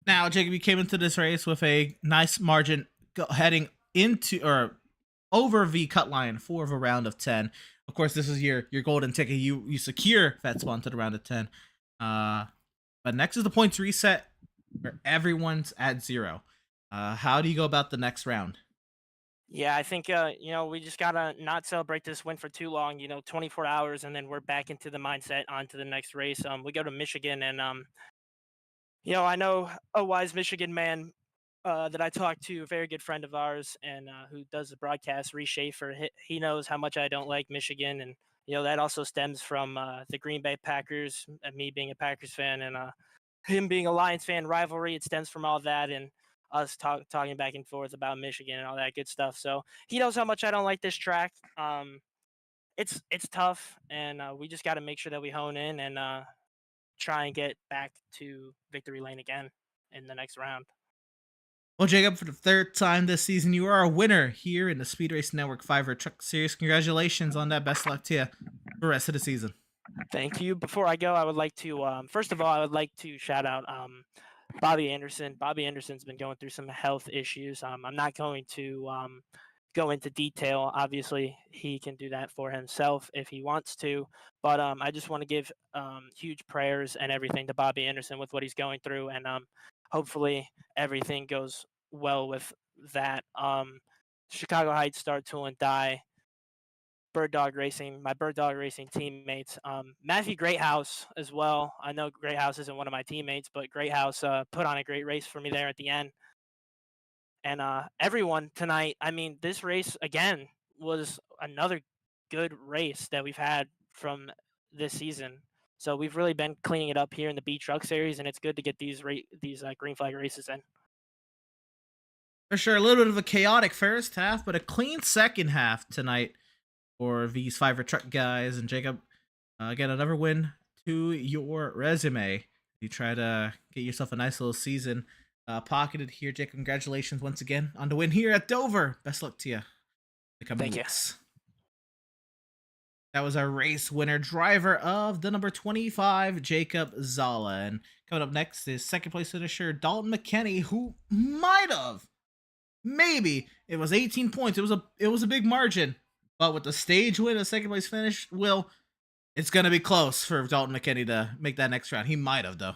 Now, Jacob, you came into this race with a nice margin heading into or over the cut line for the round of 10. Of course, this is your golden ticket. You secure that spot to the round of 10. But next is the points reset where everyone's at 0. How do you go about the next round? Yeah, I think we just gotta not celebrate this win for too long. 24 hours, and then we're back into the mindset on to the next race. We go to Michigan, and I know a wise Michigan man that I talked to, a very good friend of ours, and who does the broadcast, Reese Schaefer. He knows how much I don't like Michigan, and that also stems from the Green Bay Packers, and me being a Packers fan, and him being a Lions fan. Rivalry, it stems from all that, and us talking back and forth about Michigan and all that good stuff. So he knows how much I don't like this track. It's tough, and we just got to make sure that we hone in and try and get back to victory lane again in the next round. Well, Jacob, for the third time this season, you are a winner here in the Speed Race Network Fiverr Truck Series. Congratulations on that. Best luck to you for the rest of the season. Thank you. Before I go, I would like to, first of all, I would like to shout out Bobby Anderson. Bobby Anderson's been going through some health issues. I'm not going to go into detail. Obviously, he can do that for himself if he wants to. But I just want to give huge prayers and everything to Bobby Anderson with what he's going through. And hopefully everything goes well with that. Chicago Heights, Start, Tool, and Die. Bird Dog Racing, my Bird Dog Racing teammates. Matthew Greathouse as well. I know Greathouse isn't one of my teammates, but Greathouse put on a great race for me there at the end. And everyone tonight, I mean, this race, again, was another good race that we've had from this season. So we've really been cleaning it up here in the B Truck Series, and it's good to get these green flag races in. For sure, a little bit of a chaotic first half, but a clean second half tonight for these Fiverr Truck guys. And Jacob, get another win to your resume. You try to get yourself a nice little season pocketed here. Jacob, congratulations once again on the win here at Dover. Best luck to you. Thank you. That was our race winner, driver of the number 25, Jacob Zala. And coming up next is second place finisher Dalton McKinney, who might have, maybe, it was 18 points. It was a big margin. But with the stage win, a second place finish, it's going to be close for Dalton McKinney to make that next round. He might have, though.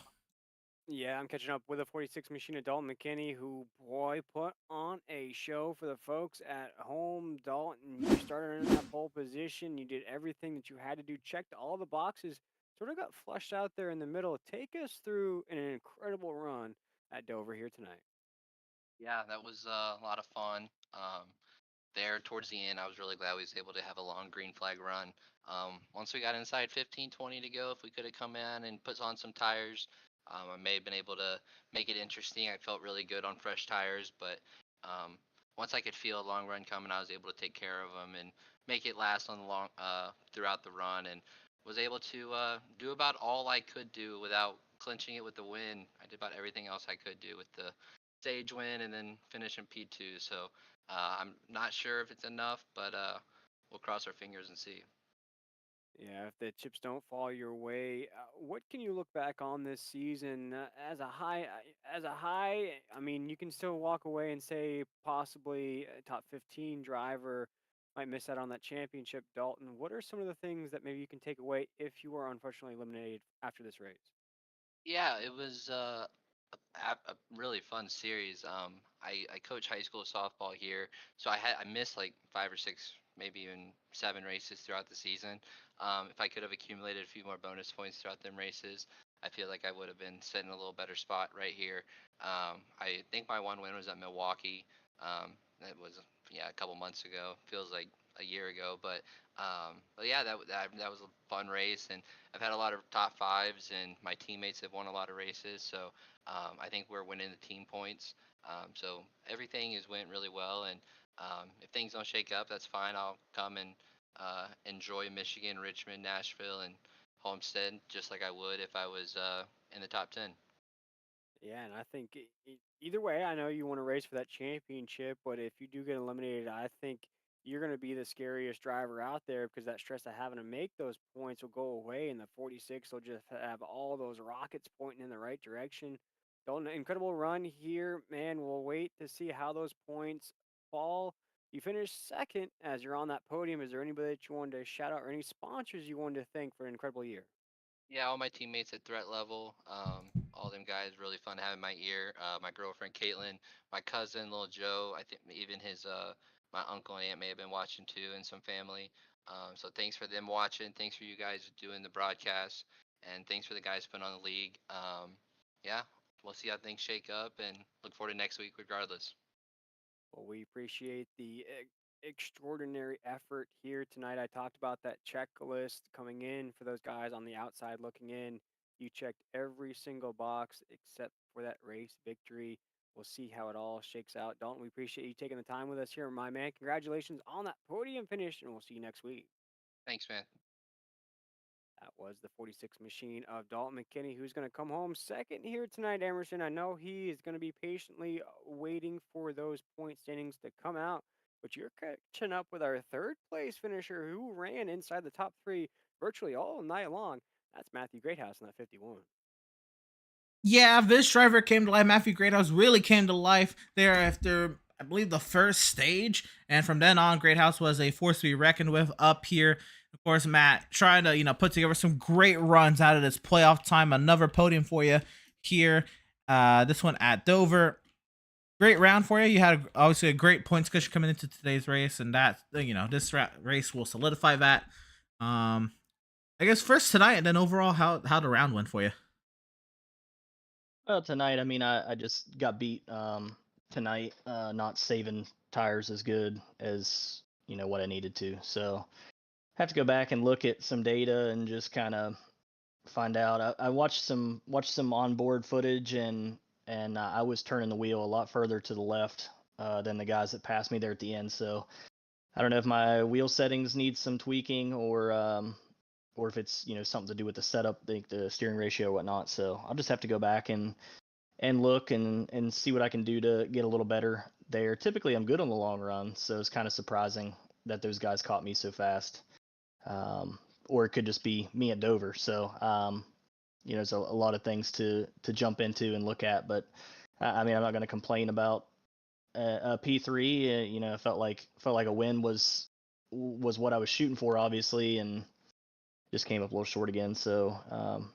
Yeah, I'm catching up with a 46 machine of Dalton McKinney, who, boy, put on a show for the folks at home. Dalton, you started in that pole position. You did everything that you had to do, checked all the boxes, sort of got flushed out there in the middle. Take us through an incredible run at Dover here tonight. Yeah, that was a lot of fun. There towards the end, I was really glad we was able to have a long green flag run. Once we got inside 15, 20 to go, if we could have come in and put on some tires, I may have been able to make it interesting. I felt really good on fresh tires, but um, once I could feel a long run coming, I was able to take care of them and make it last on the long throughout the run, and was able to do about all I could do without clinching it with the win. I did about everything else I could do with the stage win and then finish in P2. So I'm not sure if it's enough, but we'll cross our fingers and see. Yeah, if the chips don't fall your way, what can you look back on this season as a high? As a high, I mean, you can still walk away and say possibly a top 15 driver might miss out on that championship. Dalton, what are some of the things that maybe you can take away if you are unfortunately eliminated after this race? Yeah, it was a really fun series. I coach high school softball here, so I missed like 5 or 6, maybe even 7 races throughout the season. If I could have accumulated a few more bonus points throughout them races, I feel like I would have been sitting in a little better spot right here. I think my one win was at Milwaukee. That was yeah a couple months ago. Feels like a year ago, but yeah, that was a fun race, and I've had a lot of top fives, and my teammates have won a lot of races. So I think we're winning the team points. So everything is went really well, and if things don't shake up, that's fine. I'll come and enjoy Michigan, Richmond, Nashville, and Homestead just like I would if I was in the top 10. Yeah, and I think either way, I know you want to race for that championship, but if you do get eliminated, I think you're going to be the scariest driver out there because that stress of having to make those points will go away, and the 46 will just have all those rockets pointing in the right direction. Don't incredible run here, man. We'll wait to see how those points fall. You finished second as you're on that podium. Is there anybody that you wanted to shout out or any sponsors you wanted to thank for an incredible year? Yeah, all my teammates at threat level, all them guys, really fun having my ear. My girlfriend Caitlin, my cousin Little Joe. I think even his my uncle and aunt may have been watching too, and some family. So thanks for them watching. Thanks for you guys doing the broadcast, and thanks for the guys putting on the league. Yeah, we'll see how things shake up, and look forward to next week regardless. Well, we appreciate the extraordinary effort here tonight. I talked about that checklist coming in for those guys on the outside looking in. You checked every single box except for that race victory. We'll see how it all shakes out. Dalton, we appreciate you taking the time with us here, my man. Congratulations on that podium finish, and we'll see you next week. Thanks, man. That was the 46 machine of Dalton McKinney, who's going to come home second here tonight, Emerson. I know he is going to be patiently waiting for those point standings to come out, but you're catching up with our third place finisher who ran inside the top three virtually all night long. That's Matthew Greathouse in that 51. Yeah, this driver came to life. Matthew Greathouse really came to life there after, I believe, the first stage. And from then on, Greathouse was a force to be reckoned with up here. Of course, Matt trying to, put together some great runs out of this playoff time. Another podium for you here. This one at Dover. Great round for you. You had obviously a great points cushion coming into today's race, and that, this race will solidify that. I guess first tonight, and then overall, how the round went for you. Well, tonight, I mean, I just got beat tonight, not saving tires as good as what I needed to. So have to go back and look at some data and just kind of find out. I watched some onboard footage, and I was turning the wheel a lot further to the left than the guys that passed me there at the end. So I don't know if my wheel settings need some tweaking, or if it's something to do with the setup, the steering ratio or whatnot. So I'll just have to go back and look and see what I can do to get a little better there. Typically I'm good on the long run, so it's kind of surprising that those guys caught me so fast. Or it could just be me at Dover. So there's a lot of things to jump into and look at, but I mean, I'm not going to complain about a P3. It felt like a win was what I was shooting for, obviously, and just came up a little short again. So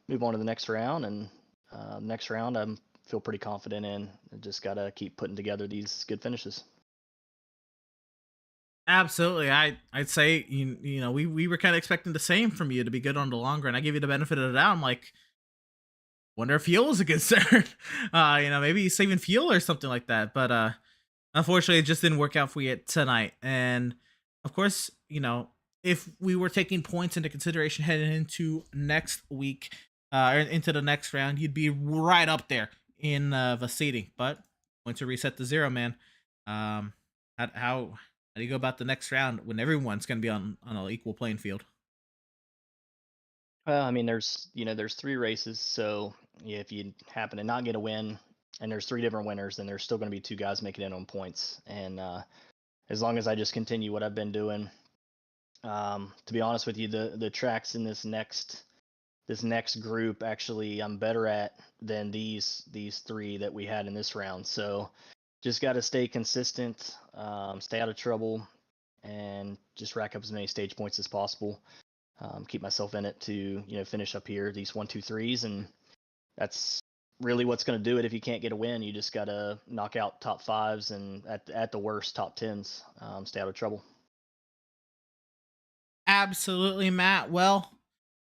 move on to the next round and next round, I feel pretty confident in. I just gotta keep putting together these good finishes. Absolutely. I'd say you know we were kind of expecting the same from you to be good on the long run. I give you the benefit of the doubt. I'm like, wonder if fuel is a concern. You know, maybe he's saving fuel or something like that. But unfortunately, it just didn't work out for you tonight. And of course, you know, if we were taking points into consideration heading into next week, or into the next round, you'd be right up there in the seating. But once you reset to 0, man, how do you go about the next round when everyone's going to be on an equal playing field? Well, I mean, there's 3 races, so yeah, if you happen to not get a win, and there's 3 different winners, then there's still going to be 2 guys making it on points. And as long as I just continue what I've been doing, to be honest with you, the tracks in this next group actually I'm better at than these 3 that we had in this round. So just got to stay consistent, stay out of trouble, and just rack up as many stage points as possible. Keep myself in it to finish up here these 1, 2, 3s, and that's really what's going to do it. If you can't get a win, you just got to knock out top 5s and at the worst top 10s. Stay out of trouble. Absolutely, Matt. Well,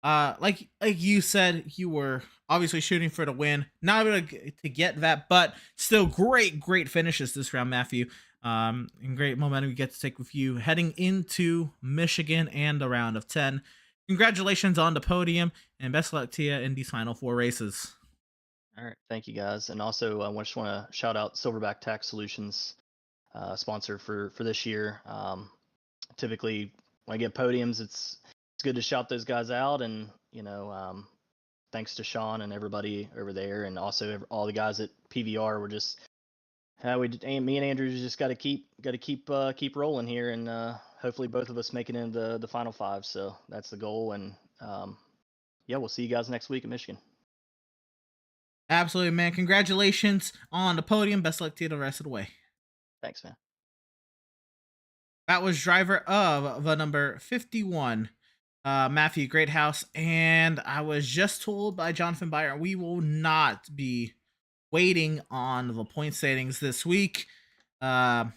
like you said, you were obviously shooting for the win, not able to get that, but still great finishes this round, Matthew. And great momentum you get to take with you heading into Michigan and the round of 10. Congratulations on the podium, and best of luck to you in these final 4 races. All right, thank you guys. And also I just want to shout out Silverback Tax Solutions, sponsor for this year. Typically when I get podiums, it's good to shout those guys out, and thanks to Sean and everybody over there, and also all the guys at PVR. We're just me and Andrew just got to keep rolling here, and hopefully both of us make it into the final 5. So that's the goal, and yeah, we'll see you guys next week in Michigan. Absolutely, man. Congratulations on the podium. Best luck to you the rest of the way. Thanks, man. That was driver of the number 51, Matthew Greathouse, and I was just told by Jonathan Byer we will not be waiting on the point standings this week. That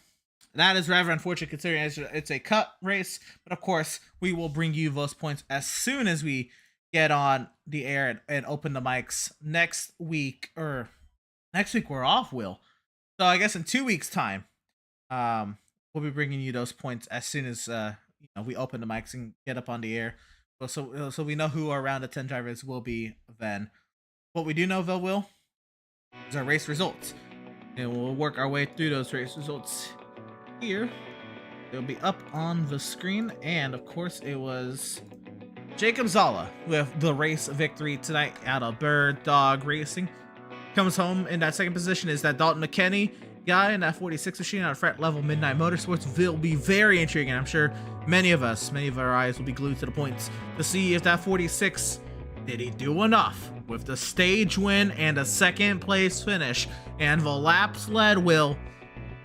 is rather unfortunate considering it's a cut race, but of course we will bring you those points as soon as we get on the air and open the mics next week. Or next week we're off, Will, so I guess in 2 weeks time we'll be bringing you those points as soon as we open the mics and get up on the air, so we know who our round of 10 drivers will be then. What we do know though, Will, is our race results, and we'll work our way through those race results here. They'll be up on the screen, and of course it was Jacob Zala with the race victory tonight out of Bird Dog Racing. Comes home in that second position is that Dalton McKinney guy in that 46 machine out of Fret Level Midnight Motorsports. Will be very intriguing. I'm sure many of our eyes will be glued to the points to see if that 46, did he do enough with the stage win and a second place finish and the laps led. Will,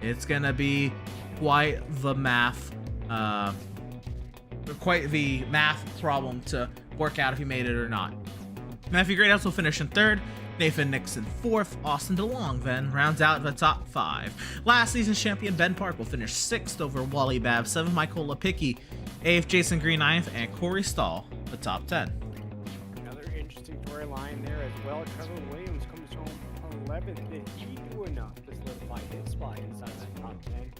it's gonna be quite the math problem to work out if he made it or not. Matthew Greathouse will finish in 3rd, Nathan Nixon 4th, Austin DeLong then rounds out the top 5. Last season's champion Ben Park will finish 6th over Wally Babb 7th, Michael Lepicki 8th, Jason Green 9th, and Corey Stahl the top 10. Another interesting storyline there as well. Trevor Williams comes home 11th. Did he do enough to solidify his spot inside that top 10?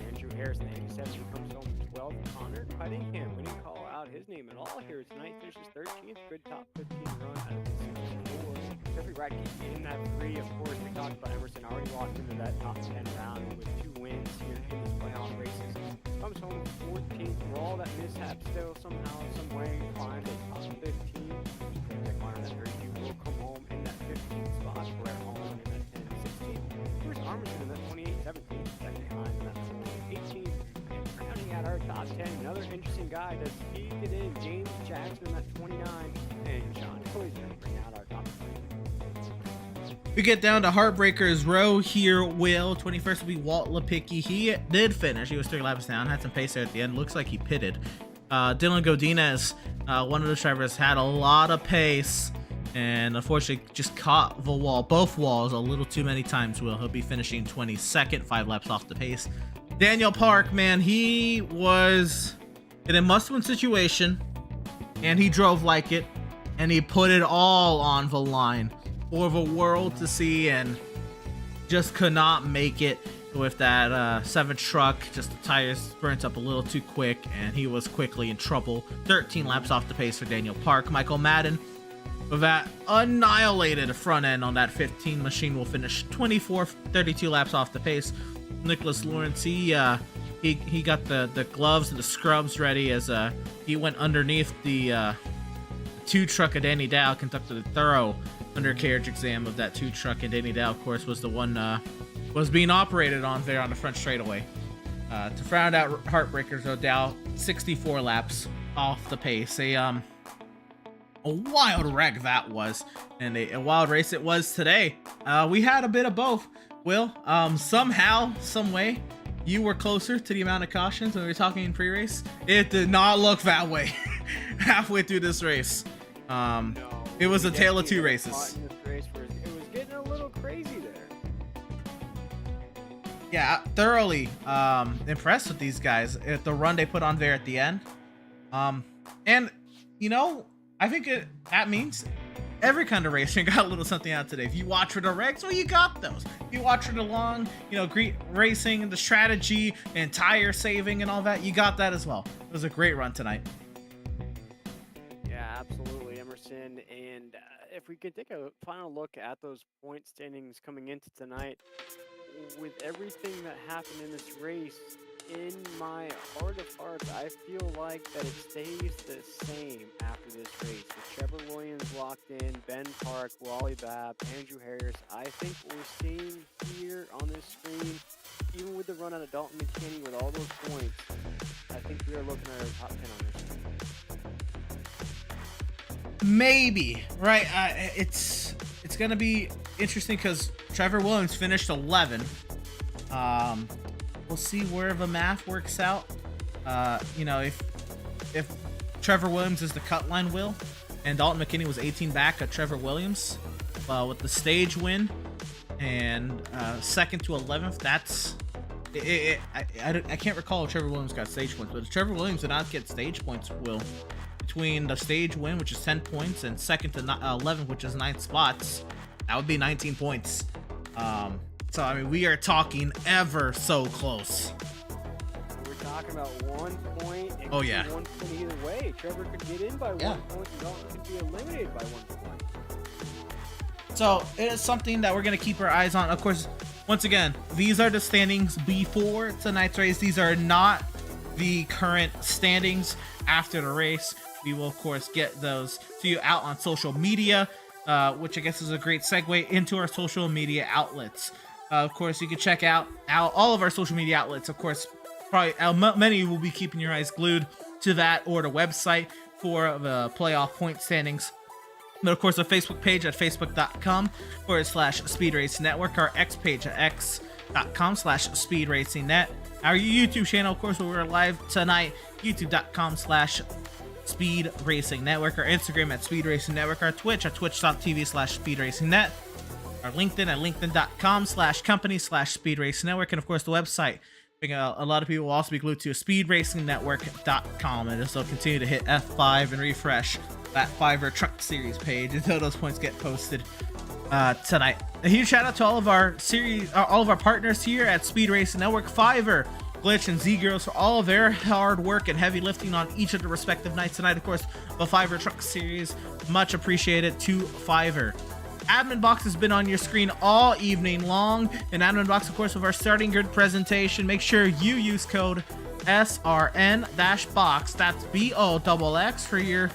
Andrew Harrison 87 comes home 12th. Connor Cunningham, we didn't call out his name at all here tonight. Finishes 13th. Good top 15 run out of the 64. Jeffrey Radke in that 3. Of course, we talked about Emerson already walked into that top 10 round with 2 wins here in these playoff races. Comes home 14th. For all that mishap, still somehow, some way finds a top 15. Connor, that hurt you, will come home in that 15th spot. We're at home in that 10 16th. Bruce Armisen in that 28 17th. Second behind in that 18th. And rounding out our top 10, another interesting guy that squeezed it in, James Jackson in that 29. And Sean Coy's going to bring out our top 20. We get down to Heartbreakers Row here, Will. 21st will be Walt Lepicki. He did finish. He was 3 laps down, had some pace there at the end. Looks like he pitted. Dylan Godinez, one of the drivers, had a lot of pace and unfortunately just caught the wall, both walls, a little too many times. He'll be finishing 22nd, 5 laps off the pace. Daniel Park, man, he was in a must-win situation, and he drove like it, and he put it all on the line for the world to see, and just could not make it with that 7 truck. Just the tires burnt up a little too quick, and he was quickly in trouble. 13 laps off the pace for Daniel Park. Michael Madden, with that annihilated front end on that 15 machine, will finish 24th, 32 laps off the pace. Nicholas Lawrence, he got the gloves and the scrubs ready as he went underneath the 2 truck of Danny Dow, conducted a thorough undercarriage exam of that 2 truck, and Danny Dow, of course, was the one was being operated on there on the front straightaway. To round out heartbreakers, though, Dow 64 laps off the pace. A wild wreck that was, and a wild race it was today. We had a bit of both. Will, somehow, some way, you were closer to the amount of cautions when we were talking in pre-race. It did not look that way halfway through this race. No, it was a tale of 2 It races. was getting a little crazy there. Yeah, thoroughly impressed with these guys at the run they put on there at the end. And you know, I think that means every kind of racing got a little something out today. If you watch for the regs, well, you got those. If you watch for the long, great racing and the strategy and tire saving and all that, you got that as well. It was a great run tonight. Yeah, absolutely, Emerson. And if we could take a final look at those point standings coming into tonight, with everything that happened in this race, in my heart of hearts, I feel like that it stays the same after this race. With Trevor Williams locked in, Ben Park, Wally Babb, Andrew Harris, I think what we're seeing here on this screen, even with the run out of Dalton McKinney with all those points, I think we are looking at a top 10 on this screen. Maybe, right? It's gonna be interesting because Trevor Williams finished 11. We'll see where the math works out. If Trevor Williams is the cut line, Will, and Dalton McKinney was 18 back at Trevor Williams, with the stage win and 2nd to 11th, that's I can't recall if Trevor Williams got stage points, but if Trevor Williams did not get stage points, Will, between the stage win, which is 10 points, and 2nd to 11th, which is 9 spots, that would be 19 points. So, I mean, we are talking ever so close. We're talking about 1 point. It Oh, could yeah. be 1 point either way. Trevor could get in by Yeah. 1 point, and Dalton could be eliminated by 1 point. So, it is something that we're going to keep our eyes on. Of course, once again, these are the standings before tonight's race. These are not the current standings after the race. We will, of course, get those to you out on social media, which I guess is a great segue into our social media outlets. Of course, you can check out all of our social media outlets. Of course, probably many will be keeping your eyes glued to that or the website for the playoff point standings. But of course, the Facebook page at facebook.com/Speed Racing Network, our X page at x.com/Speed Racing Net, our YouTube channel, of course, where we're live tonight, youtube.com/Speed Racing Network, our Instagram at Speed Racing Network, our Twitch at twitch.tv/Speed Racing Net, our LinkedIn at linkedin.com/company/Speed Racing Network, and of course the website. I think a lot of people will also be glued to speedracingnetwork.com, and this will continue to hit F5 and refresh that Fiverr Truck Series page until those points get posted tonight. A huge shout out to all of our partners here at Speed Racing Network, Fiverr, Glitch, and Z-Girls for all of their hard work and heavy lifting on each of the respective nights tonight. Of course, the Fiverr Truck Series, much appreciated to Fiverr. Admin Box has been on your screen all evening long. And Admin Box, of course, with our starting grid presentation, make sure you use code SRN-box, that's BOXX, for your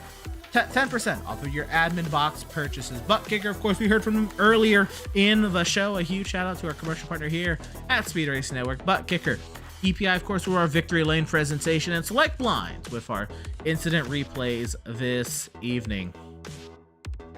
10% off of your Admin Box purchases. Butt Kicker, of course, we heard from him earlier in the show. A huge shout out to our commercial partner here at Speed Racing Network, Butt Kicker. EPI, of course, for our Victory Lane presentation, and Select Blinds with our incident replays this evening.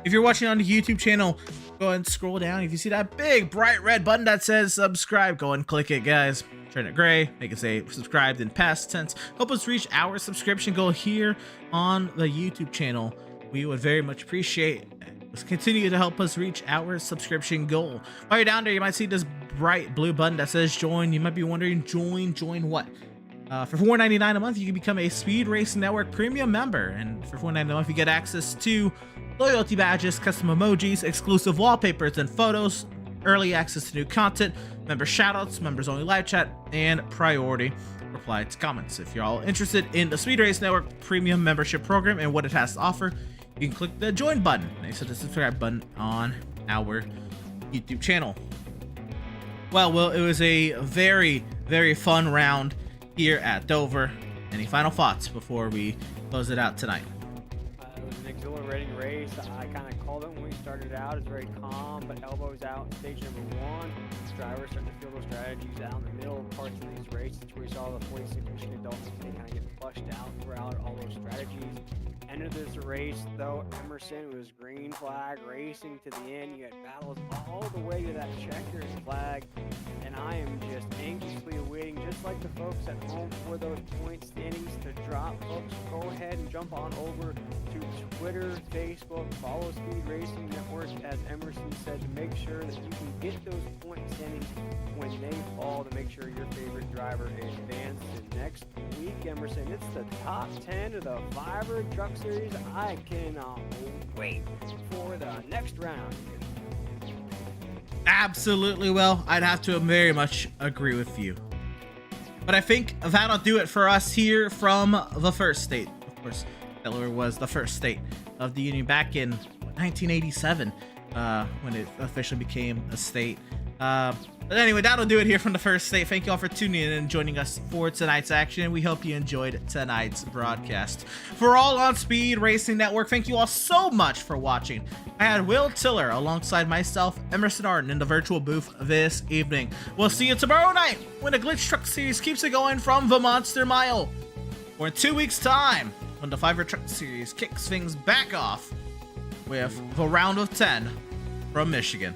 If you're watching on the YouTube channel, go ahead and scroll down. If you see that big bright red button that says subscribe, go and click it, guys. Turn it gray, make it say subscribed in past tense. Help us reach our subscription goal here on the YouTube channel. We would very much appreciate Let's continue to help us reach our subscription goal. While you're down there, you might see this bright blue button that says join. You might be wondering, join what? For $4.99 a month, you can become a Speed Racing Network premium member. And for $4.99 a month, you get access to loyalty badges, custom emojis, exclusive wallpapers and photos, early access to new content, member shoutouts, members only live chat, and priority reply to comments. If you're all interested in the Speed Race Network premium membership program and what it has to offer, you can click the join button next to the subscribe button on our YouTube channel. Well, Will, it was a very, very fun round here at Dover. Any final thoughts before we close it out tonight? It was an exhilarating race. I kind of called it when we started out. It's very calm, but elbows out. Stage number 1, drivers starting to feel those strategies out in the middle parts of these races. Where we saw the 46 Michigan Dolphins, they kind of get flushed out throughout all those strategies. End of this race, though, Emerson was green flag racing to the end. You had battles all the way to that checkers flag, and I am just anxiously awaiting, just like the folks at home, for those point standings to drop. Folks, go ahead and jump on over to Twitter, Facebook, follow Speed Racing Network, as Emerson said, to make sure that you can get those point standings when they fall, to make sure your favorite driver advances. Next week, Emerson, it's the top 10 of the Fiverr Truck Series. I cannot wait for the next round. Absolutely. Well, I'd have to very much agree with you. But I think that'll do it for us here from the first state. Of course, Delaware was the first state of the Union back in 1987 when it officially became a state. But anyway, that'll do it here from the first state. Thank you all for tuning in and joining us for tonight's action. We hope you enjoyed tonight's broadcast. For all on Speed Racing Network, thank you all so much for watching. I had Will Tiller alongside myself, Emerson Arden, in the virtual booth this evening. We'll see you tomorrow night when the Glitch Truck Series keeps it going from the Monster Mile. Or in 2 weeks' time when the Fiverr Truck Series kicks things back off with the round of 10 from Michigan.